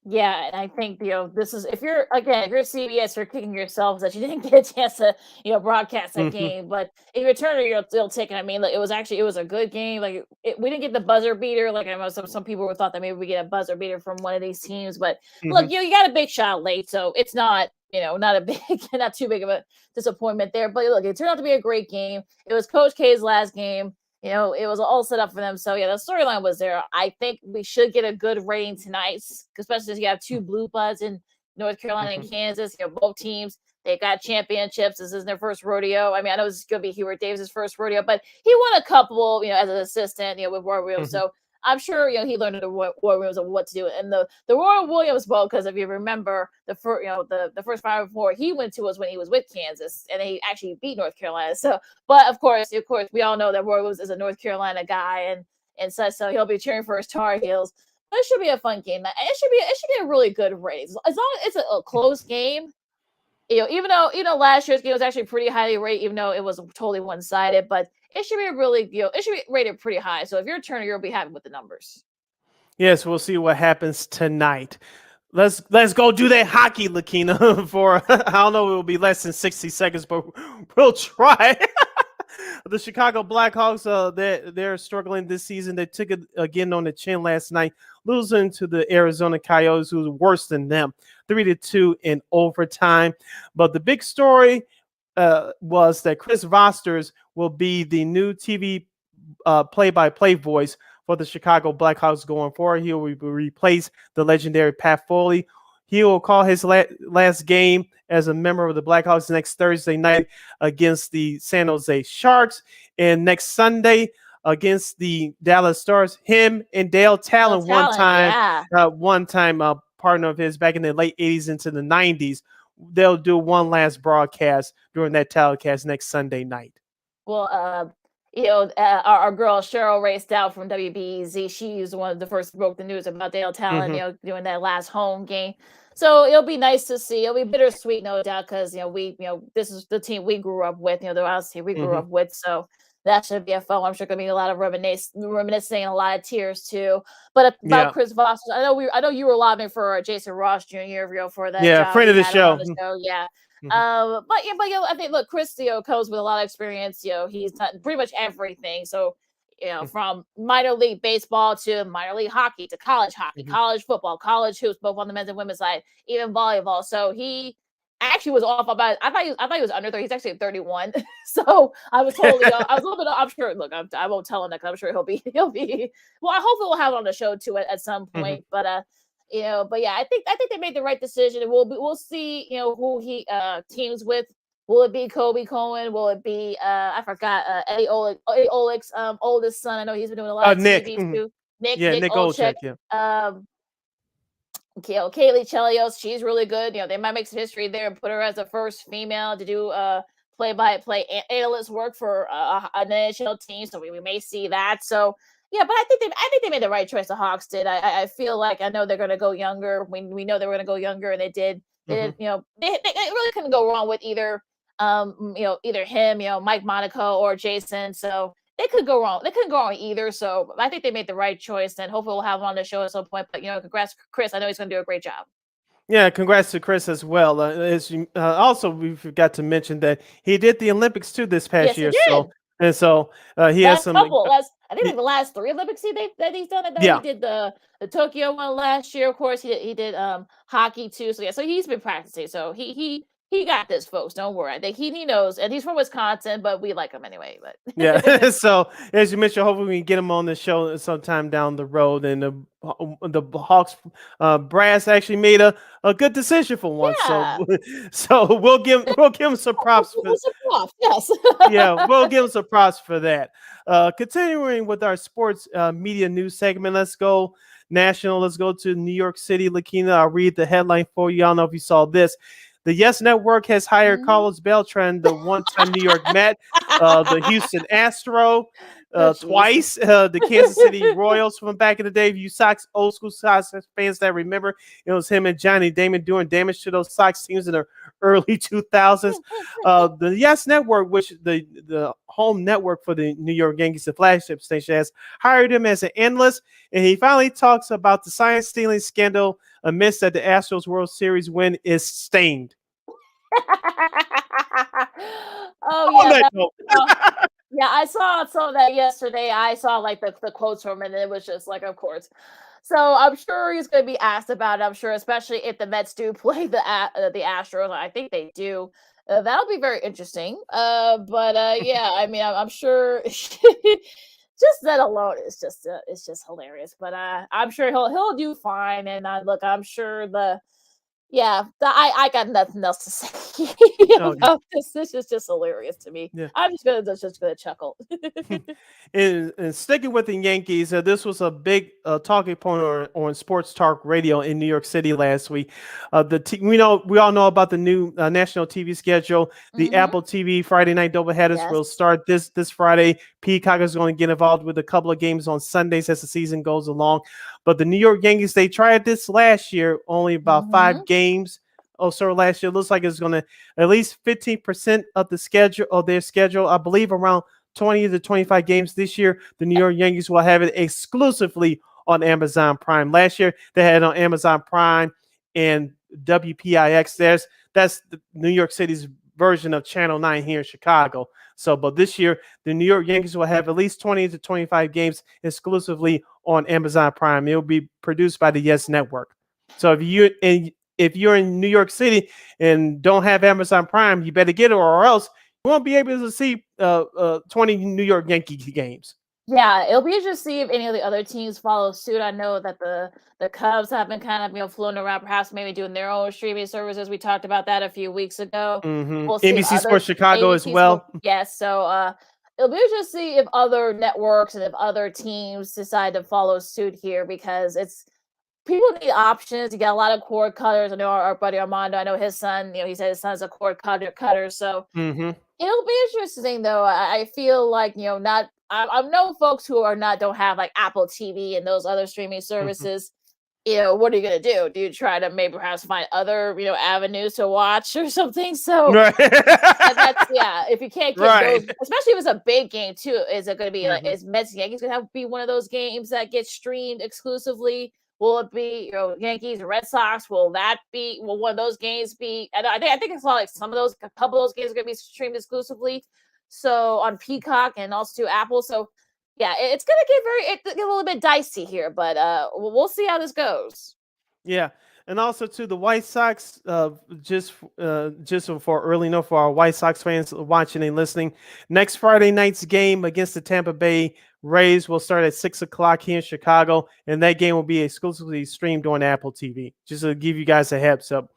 Yeah, and I think this is if you're CBS, you're kicking yourselves that you didn't get a chance to broadcast that game. But if you're Turner, you'll take it. I mean, like, it was a good game. Like we didn't get the buzzer beater. Like I know some people thought that maybe we get a buzzer beater from one of these teams. But look, you got a big shot late, so it's not not too big of a disappointment there. But look, it turned out to be a great game. It was Coach K's last game. It was all set up for them. So, yeah, the storyline was there. I think we should get a good rating tonight, especially as you have 2 blue bloods in North Carolina and Kansas. Both teams, they got championships. This is their first rodeo. I mean, I know this is going to be Hubert Davis' first rodeo, but he won a couple, as an assistant, with Roy Williams. So I'm sure, he learned the Roy Williams of what to do. And the Roy Williams Bowl, because if you remember the first Final Four he went to was when he was with Kansas, and he actually beat North Carolina. So, but of course, we all know that Roy Williams is a North Carolina guy and such. So he'll be cheering for his Tar Heels. But it should be a fun game. It should be a really good rating as long as it's a close game. Even though last year's game was actually pretty highly rated, even though it was totally one-sided, but it should be it should be rated pretty high. So if you're a Turner, you'll be happy with the numbers. Yes, we'll see what happens tonight. Let's go do that hockey, Lakeena, for I don't know, it will be less than 60 seconds, but we'll try. The Chicago Blackhawks, they're struggling this season. They took it again on the chin last night, losing to the Arizona Coyotes, who's worse than them, 3-2 in overtime. But the big story was that Chris Vosters will be the new TV play-by-play voice for the Chicago Blackhawks going forward. He will replace the legendary Pat Foley. He will call his last game as a member of the Blackhawks next Thursday night against the San Jose Sharks, and next Sunday against the Dallas Stars. Him and Dale Talon, one-time partner of his back in the late 80s into the 90s. They'll do one last broadcast during that telecast next Sunday night. Well, our girl Cheryl Ray Stout from WBEZ, she's one of the first broke the news about Dale Talon, doing that last home game. So it'll be nice to see. It'll be bittersweet, no doubt, because this is the team we grew up with. The Rouse team we grew up with. So that should be a fun. I'm sure gonna be a lot of reminiscing, and a lot of tears too. But about Chris Voss, I know you were lobbying for Jason Ross Jr. For that job. Friend of the show. On the show. Yeah. But I think look, Chris comes with a lot of experience. He's done pretty much everything. So from minor league baseball to minor league hockey to college hockey, college football, college hoops, both on the men's and women's side, even volleyball. So he actually was off about. I thought he was under 30. He's actually 31. So I was totally. I was a little bit. I'm sure. Look, I won't tell him that, 'cause I'm sure he'll be. Well, I hope we'll have him on the show too at some point. But but yeah, I think they made the right decision, and we'll see. Who he teams with. Will it be Kobe Cohen? Will it be I forgot Eddie Olick's oldest son? I know he's been doing a lot of Nick. TV too. Nick Olczyk. Kaylee Chelios, she's really good. They might make some history there and put her as the first female to do play-by-play analyst work for an NHL team. So we may see that. So yeah, but I think they made the right choice. The Hawks did. I feel like I know they're going to go younger. We know they were going to go younger, and they did. They really couldn't go wrong with either him, Mike Monaco or Jason. So they could go wrong. They couldn't go wrong either. So I think they made the right choice, and hopefully we'll have him on the show at some point. But congrats, Chris. I know he's going to do a great job. Yeah, congrats to Chris as well. Also, we forgot to mention that he did the Olympics too this past year. So he has some. I think the last 3 Olympics that he's done. He did the Tokyo one last year. Of course, he did hockey too. So so he's been practicing. So he got this, folks. Don't worry. I think he knows, and he's from Wisconsin, but we like him anyway. But yeah. So as you mentioned, hopefully we can get him on the show sometime down the road. And the Hawks brass actually made a good decision for once. Yeah. So we'll give him some props. Yes. Yeah, we'll give him some props for that. Continuing with our sports media news segment, let's go national. Let's go to New York City. Lakeena, I'll read the headline for you. I don't know if you saw this. The Yes Network has hired Carlos Beltran, the one-time New York Met, the Houston Astro, twice, the Kansas City Royals from back in the day. You Sox, old school Sox fans that remember, it was him and Johnny Damon doing damage to those Sox teams in the early 2000s. The Yes Network, which the home network for the New York Yankees, the flagship station, has hired him as an analyst, and he finally talks about the sign stealing scandal amidst that the Astros World Series win is stained. Yeah, I saw some of that yesterday. I saw like the quotes from him, and it was just like, of course. So I'm sure he's going to be asked about it. I'm sure, especially if the Mets do play the Astros. I think they do. That'll be very interesting. Yeah, I mean, I'm sure. Just that alone is just hilarious. But I'm sure he'll do fine. And look, I'm sure I got nothing else to say about this. This is just hilarious to me. Yeah. I'm just gonna chuckle. and sticking with the Yankees, this was a big talking point on Sports Talk Radio in New York City last week. We all know about the new national TV schedule. The Apple TV Friday night doubleheaders will start this Friday. Peacock is going to get involved with a couple of games on Sundays as the season goes along. But the New York Yankees, they tried this last year, only about 5 games. Last year. It looks like it's going to at least 15% of their schedule. I believe around 20 to 25 games this year. The New York Yankees will have it exclusively on Amazon Prime. Last year, they had it on Amazon Prime and WPIX. That's the New York City's version of Channel 9 here in Chicago. But this year, the New York Yankees will have at least 20 to 25 games exclusively on Amazon Prime. It will be produced by the Yes Network. So if you're in New York City and don't have Amazon Prime, you better get it, or else you won't be able to see 20 New York Yankee games. Yeah, it'll be interesting to see if any of the other teams follow suit. I know that the Cubs have been kind of floating around, perhaps maybe doing their own streaming services. We talked about that a few weeks ago. We'll NBC Sports Chicago as well. Yes, so it'll be interesting to see if other networks and if other teams decide to follow suit here, because people need options. You got a lot of cord cutters. I know our buddy Armando, I know his son, he said his son's a cord cutter. So It'll be interesting though. I feel like not. I know folks who don't have like Apple TV and those other streaming Mhm. services. What are you gonna do? Do you try to maybe perhaps find other avenues to watch or something? So Right. that's if you can't get those, Right. especially if it's a big game too, is it going to be like Mhm. is Mets Yankees going to have to be one of those games that gets streamed exclusively? Will it be Yankees Red Sox? Will one of those games be? And I think it's like some of those a couple of those games are going to be streamed exclusively, so on Peacock and also to Apple. So yeah, it's going to get a little bit dicey here, but we'll see how this goes. Yeah, and also to the White Sox, just for early note for our White Sox fans watching and listening, next Friday night's game against the Tampa Bay Rays will start at 6 o'clock here in Chicago, and that game will be exclusively streamed on Apple TV. Just to give you guys a heads up,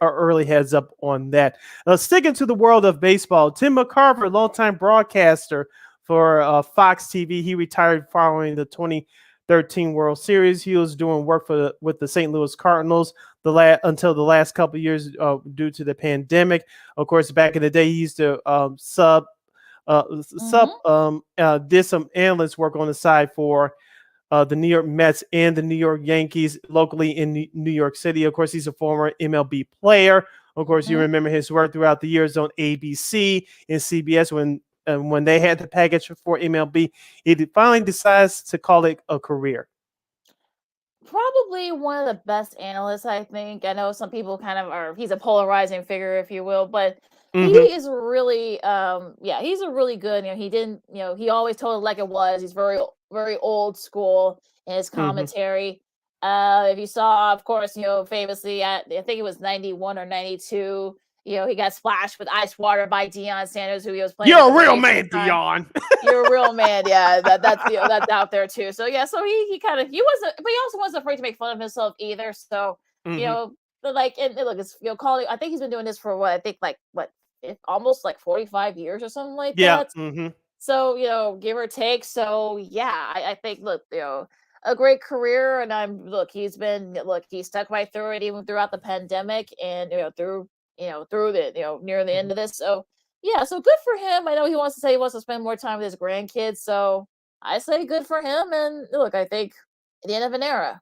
or early heads up on that. Sticking to the world of baseball, Tim McCarver, longtime broadcaster for Fox TV, he retired following the 2013 World Series. He was doing work with the St. Louis Cardinals until the last couple of years due to the pandemic. Of course, back in the day, he used to Hmm. did some analyst work on the side for the New York Mets and the New York Yankees locally in New York City. Of course, he's a former MLB player. Of course, you Hmm. remember his work throughout the years on ABC and CBS when they had the package for MLB. He finally decides to call it a career. Probably one of the best analysts, I think. I know some people kind of are he's a polarizing figure, if you will, but he Hmm. is really he's a really good, he didn't, he always told it like it was. He's very old school in his Hmm. commentary. If you saw, of course, famously at I think it was 91 or 92, he got splashed with ice water by Deion Sanders, who he was playing with You're the a real Braves at man, the time. Dion. You're a real man, yeah. That's out there too. So yeah, so he kind of he wasn't, but he also wasn't afraid to make fun of himself either. So you Hmm. know, but like and look, it's calling. I think he's been doing this for what I think like almost like 45 years or something like Yeah. that. Hmm. So give or take. So yeah, I think look, a great career, and he stuck right through it even throughout the pandemic, and through the near the end of this. So yeah, so good for him. I know he wants to say he wants to spend more time with his grandkids, so I say good for him. And look, I think at the end of an era.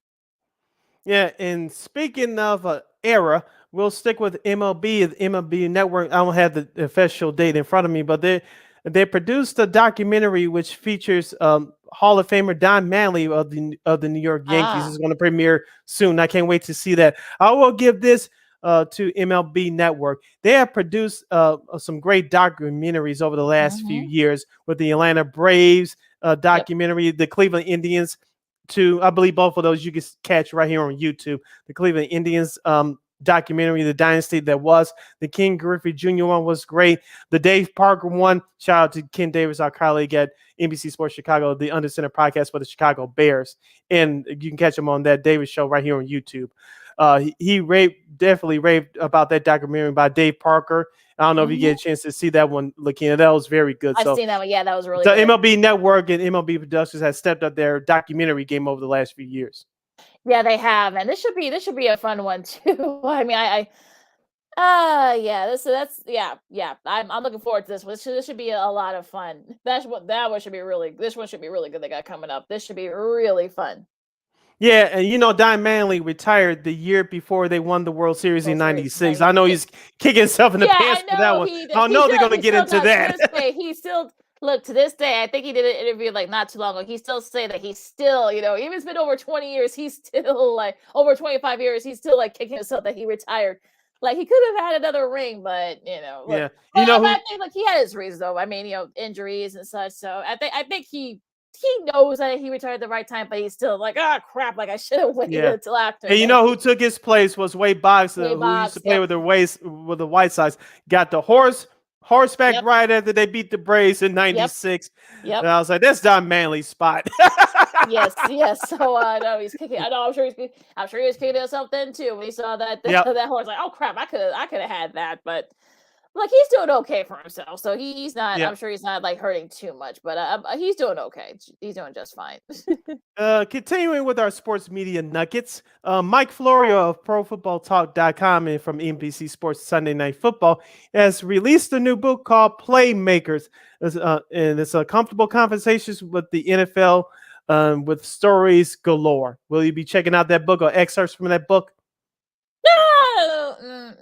Yeah, and speaking of era, we'll stick with MLB. The MLB Network. I don't have the official date in front of me, but they produced a documentary which features Hall of Famer Don Manley of the New York Yankees. Ah. Is going to premiere soon. I can't wait to see that. I will give this to MLB Network. They have produced some great documentaries over the last few Mm-hmm. years with the Atlanta Braves Yep. documentary, the Cleveland Indians I believe both of those you can catch right here on YouTube. The Cleveland Indians documentary, The Dynasty That Was. The King Griffey Jr. one was great. The Dave Parker one, shout out to Ken Davis, our colleague at NBC Sports Chicago, the Under Center podcast for the Chicago Bears. And you can catch him on that Davis show right here on YouTube. He definitely raved about that documentary by Dave Parker. I don't know if you get a Mm-hmm. chance to see that one, Lakeena. That was very good. I've So seen that one. Yeah, that was really the good. MLB Network and MLB Productions has stepped up their documentary game over the last few years. Yeah, they have, and this should be a fun one too. I mean, yeah, that's yeah. I'm looking forward to this one. This should be a lot of fun. That one should be really. This one should be really good. They got coming up. This should be really fun. Yeah, and Don Manley retired the year before they won the World Series in World Series '96. I know 96. he's kicking himself in the Yeah, I pants for that know one. he I he know they're still going to he get still into does to that. this day. He still look to this day. I think he did an interview like not too long ago. He still say that he's still, even it's been over 20 years, he's still like over 25 years, he's still like kicking himself that he retired. Like he could have had another ring, but look. Yeah, But you know I who? think like he had his reasons though. I mean, injuries and such. So I think he knows that he retired at the right time, but he's still like, oh crap, like I should have waited Yeah, until after. and you know who took his place was Wade Boggs, Way who used to box. play Yep. with the White Sox. Got the horseback Yep. right after they beat the Braves in Yep. '96. And Yep. I was like, that's Don Manley's spot. Yes, yes. So no, he's kicking. I know. I'm sure he was kicking himself then too when he saw that Yep. that horse. Like, oh crap, I could have had that, but Like, he's doing okay for himself, so he's not. Yeah. I'm sure he's not like hurting too much, but he's doing okay. He's doing just fine. Continuing with our sports media nuggets, Mike Florio of ProFootballTalk.com and from NBC Sports Sunday Night Football has released a new book called Playmakers, and it's a comfortable conversations with the NFL with stories galore. Will you be checking out that book or excerpts from that book? No,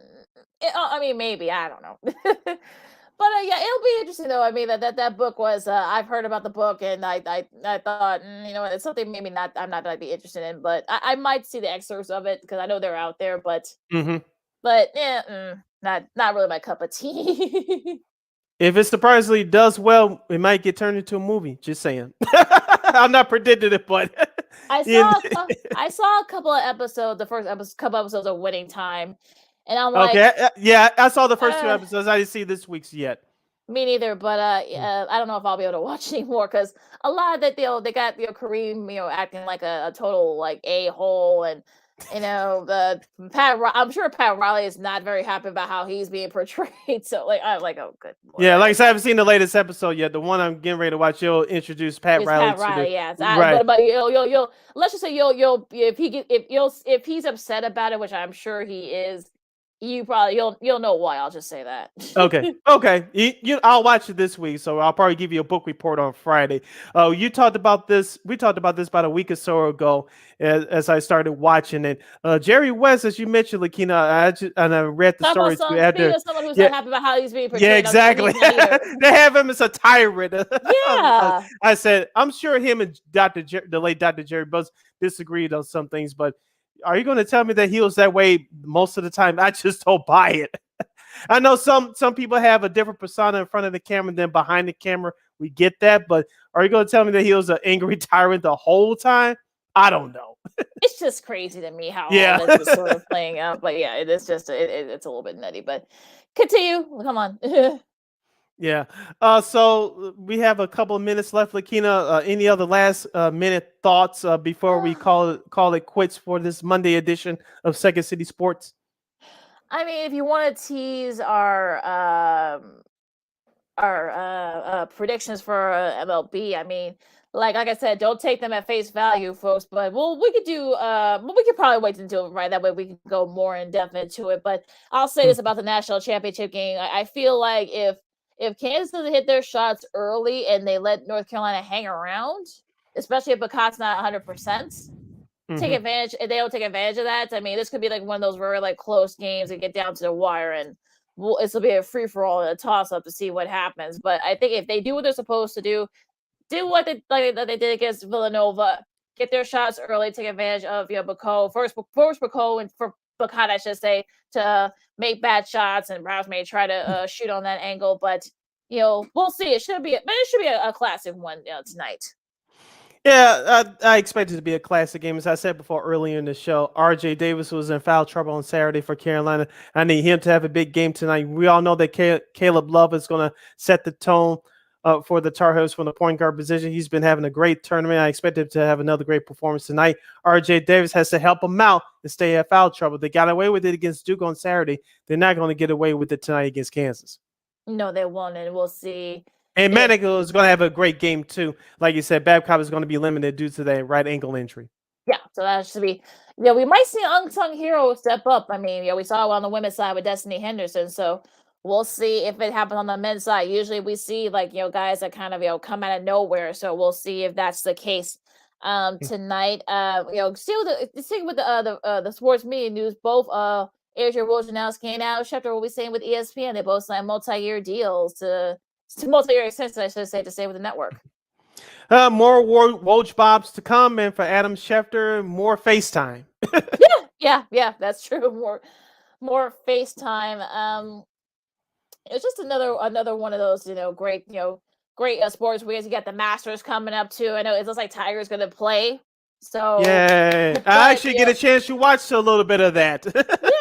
I mean, maybe, I don't know. But yeah, it'll be interesting though. I mean, that book was. I've heard about the book, and I thought, you know, it's something maybe not. I'm not gonna be interested in, but I might see the excerpts of it because I know they're out there. Mm-hmm. But yeah, not really my cup of tea. If it surprisingly does well, it might get turned into a movie. Just saying. I'm not predicting it, but I saw a couple of episodes, couple episodes of Winning Time, and I'm like, okay, yeah, I saw the first 2 episodes. I didn't see this week's yet. me neither, but I don't know if I'll be able to watch anymore because a lot of that they got Kareem acting like a total like a-hole, and the I'm sure Pat Riley is not very happy about how he's being portrayed. So like I'm like, oh good Lord. Yeah, like I said, I haven't seen the latest episode yet. The one I'm getting ready to watch, you'll introduce Pat Riley. Pat Riley, yeah. Right. But you'll let's just say you'll if he's upset about it, which I'm sure he is, you'll know why. I'll just say that. Okay. I'll watch it this week, so I'll probably give you a book report on Friday. You talked about this. We talked about this about a week or so ago, as I started watching it. Jerry West, as you mentioned, Lakeena, I read the story too. Someone who's not happy about how he's being portrayed. Yeah, exactly. They have him as a tyrant. Yeah. I said, I'm sure him and the late Dr. Jerry Buzz disagreed on some things, but are you going to tell me that he was that way most of the time? I just don't buy it. I know some people have a different persona in front of the camera than behind the camera. We get that, but are you going to tell me that he was an angry tyrant the whole time? I don't know. It's just crazy to me how all this is sort of playing out. But yeah, it is just it's a little bit nutty. But continue. Come on. Yeah. So we have a couple of minutes left, Lakeena. Any other last minute thoughts before we call it quits for this Monday edition of Second City Sports? I mean, if you want to tease our predictions for MLB, I mean, like I said, don't take them at face value, folks. But we could do we could probably wait until right that way we can go more in depth into it. But I'll say this about the national championship game: I feel like if Kansas doesn't hit their shots early and they let North Carolina hang around, especially if Bacot's not 100%. Take advantage. If they don't take advantage of that, I mean, this could be like one of those very like close games and get down to the wire, and this will be a free for all and a toss up to see what happens. But I think if they do what they're supposed to do what they did against Villanova, get their shots early, take advantage of Bacot first Bacot and for Bacot, I should say, to make bad shots, and Rouse may try to shoot on that angle, but we'll see. It should be a classic one tonight. Yeah, I expect it to be a classic game. As I said before earlier in the show, RJ Davis was in foul trouble on Saturday for Carolina. I need him to have a big game tonight. We all know that Caleb Love is going to set the tone for the Tar Heels from the point guard position. He's been having a great tournament. I expect him to have another great performance tonight. RJ Davis has to help him out and stay out of foul trouble. They got away with it against Duke on Saturday. They're not going to get away with it tonight against Kansas. No, they won't, and we'll see. And Manigault is going to have a great game, too. Like you said, Babcock is going to be limited due to that right ankle injury. Yeah, so that should be – we might see an unsung hero step up. I mean, we saw it on the women's side with Destiny Henderson, so we'll see if it happens on the men's side. Usually we see, guys that kind of, come out of nowhere, so we'll see if that's the case tonight. Still with the sports media news, both Adrian Wojnarowski and Al Schefter will be saying with ESPN. They both signed multi-year deals to multi-year extensions, I should say, to stay with the network. More Woj Bobs to come, and for Adam Schefter, more FaceTime. yeah, that's true. More FaceTime. It's just another one of those, great sports weekends. You got the Masters coming up too. I know it looks like Tiger's going to play. So yeah, I actually get a chance to watch a little bit of that.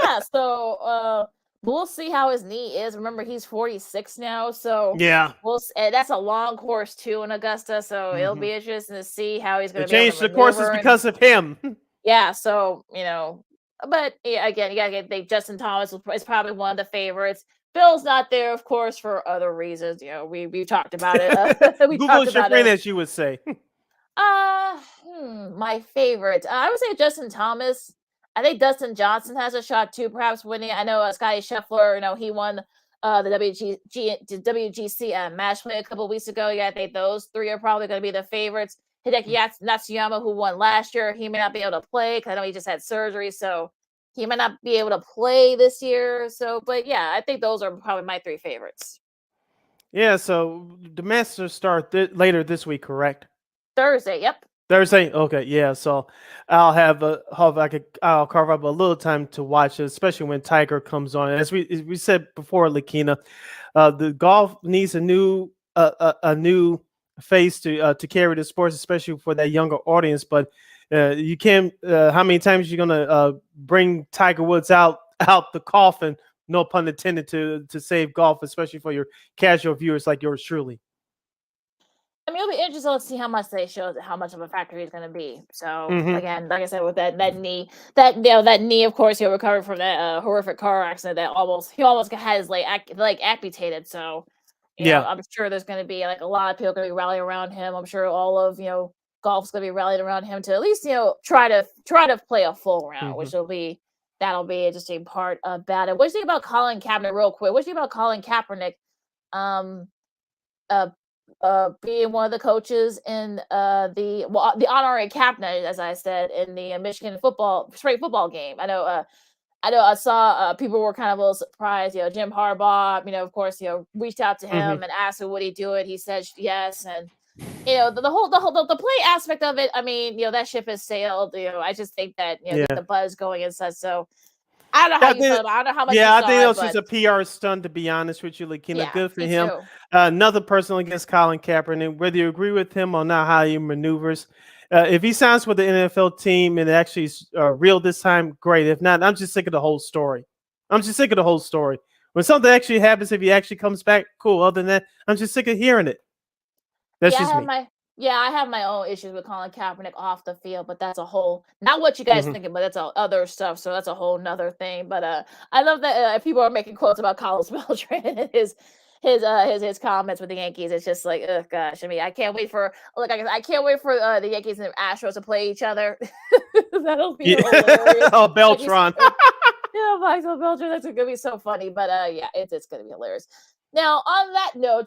Yeah, so we'll see how his knee is. Remember, he's 46 now, so yeah, that's a long course too in Augusta. So it'll be interesting to see how he's going to change the courses because of him. Yeah, so but yeah, again, you got to think Justin Thomas is probably one of the favorites. Bill's not there, of course, for other reasons. We've talked about it. We Google talked is your about friend, it. as you would say. My favorite. I would say Justin Thomas. I think Dustin Johnson has a shot too, perhaps winning. I know Scotty Scheffler, he won the WGC match play a couple weeks ago. Yeah, I think those three are probably going to be the favorites. Hideki Natsuyama, who won last year, he may not be able to play because I know he just had surgery, so he might not be able to play this year. So, but yeah, I think those are probably my three favorites. Yeah, so the Masters start later this week, correct? Thursday, yep. Thursday, okay, yeah. So I'll I'll carve up a little time to watch it, especially when Tiger comes on. As we said before, Lakeena, the golf needs a new face to carry the sports, especially for that younger audience. But you can't. How many times you're gonna bring Tiger Woods out the coffin? No pun intended, to save golf, especially for your casual viewers like yours truly. I mean, it'll be interesting to see how much they show, how much of a factor he's going to be. So Mhm. again, like I said, with that knee, that knee, of course, he'll recover from that horrific car accident that he almost had his leg amputated. So Yeah. I'm sure there's going to be like a lot of people going to be rallying around him. I'm sure all of golf's going to be rallying around him to at least try to play a full round, which that'll be an interesting part about it. What do you think about Colin Kaepernick, real quick? What do you think about Colin Kaepernick? Being one of the coaches in the honorary captain, as I said, in the Michigan straight football game. I know I saw people were kind of a little surprised. Jim Harbaugh, of course, reached out to him and asked him would he do it. He said yes, and the play aspect of it. I mean, that ship has sailed. I just think that get the buzz going and such. So I don't know how you feel about it. I don't know how much you I saw think it, it was but just a PR stunt, to be honest with you, Lakeena. yeah, Good for me him. too. Another person against Colin Kaepernick, whether you agree with him or not, how he maneuvers. If he signs with the NFL team and it actually is real this time, great. If not, I'm just sick of the whole story. When something actually happens, if he actually comes back, cool. Other than that, I'm just sick of hearing it. That's just me. I have my own issues with Colin Kaepernick off the field, but that's a whole not what you guys thinking, but that's other stuff. So that's a whole nother thing. But I love that people are making quotes about Carlos Beltran and his comments with the Yankees. It's just like, oh gosh. I mean, I can't wait for the Yankees and the Astros to play each other. That'll be hilarious. Oh, Beltran. Yeah, Michael Beltran. That's gonna be so funny. But yeah, it's gonna be hilarious. Now, on that note,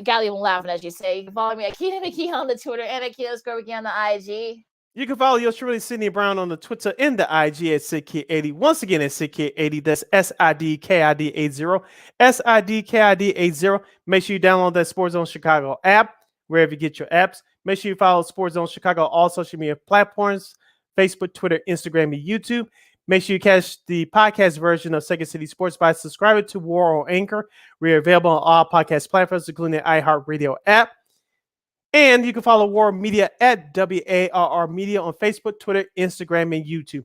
Gally won't laughing as you say. You can follow me at Keena McKee on the Twitter and at Keena McKee on the IG. You can follow yours truly, Sydney Brown, on the Twitter and the IG at SidKid80. Once again, at SidKid80. That's SIDKID80. SIDKID80. Make sure you download that Sports Zone Chicago app, wherever you get your apps. Make sure you follow Sports Zone Chicago, all social media platforms, Facebook, Twitter, Instagram, and YouTube. Make sure you catch the podcast version of Second City Sports by subscribing to War on Anchor. We are available on all podcast platforms, including the iHeartRadio app. And you can follow War Media at WARR Media on Facebook, Twitter, Instagram, and YouTube.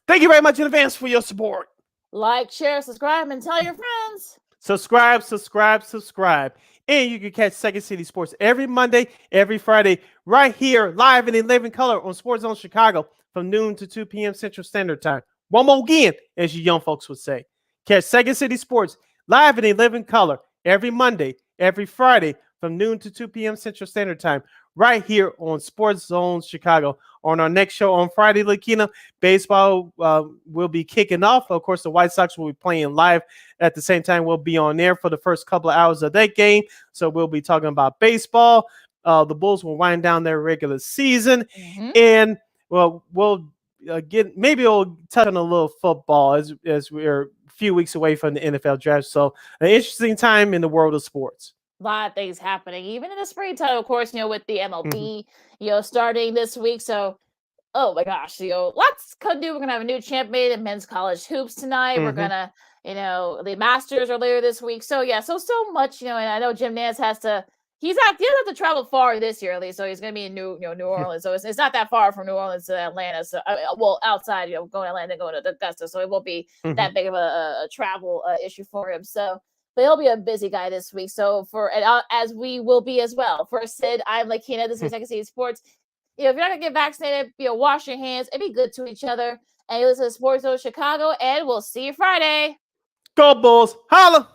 Thank you very much in advance for your support. Like, share, subscribe, and tell your friends. Subscribe. And you can catch Second City Sports every Monday, every Friday, right here, live and in living color on Sports Zone Chicago from noon to 2 p.m. Central Standard Time. One more again, as you young folks would say. Catch Second City Sports live and in living color every Monday, every Friday from noon to 2 p.m. Central Standard Time, right here on Sports Zone Chicago. On our next show on Friday, Lakeena, baseball will be kicking off. Of course, the White Sox will be playing live at the same time. We'll be on air for the first couple of hours of that game. So we'll be talking about baseball. The Bulls will wind down their regular season. And, well, we'll we'll touch on a little football as we're a few weeks away from the NFL draft. So an interesting time in the world of sports. A lot of things happening, even in the springtime, of course, with the MLB, starting this week. So, oh my gosh, lots to do. We're going to have a new champion in men's college hoops tonight. We're going to, the Masters are later this week. So, yeah, so much, and I know Jim Nance he doesn't have to travel far this year, at least. So he's going to be in New Orleans. So it's not that far from New Orleans to Atlanta. So, outside, going to Atlanta, going to Augusta. So it won't be that big of a travel issue for him. So, but he'll be a busy guy this week. So as we will be as well. For Sid, I'm Lakeena. This is Second City Sports. If you're not gonna get vaccinated, wash your hands and be good to each other. And you listen to Sports Zone Chicago, and we'll see you Friday. Go Bulls. Holla.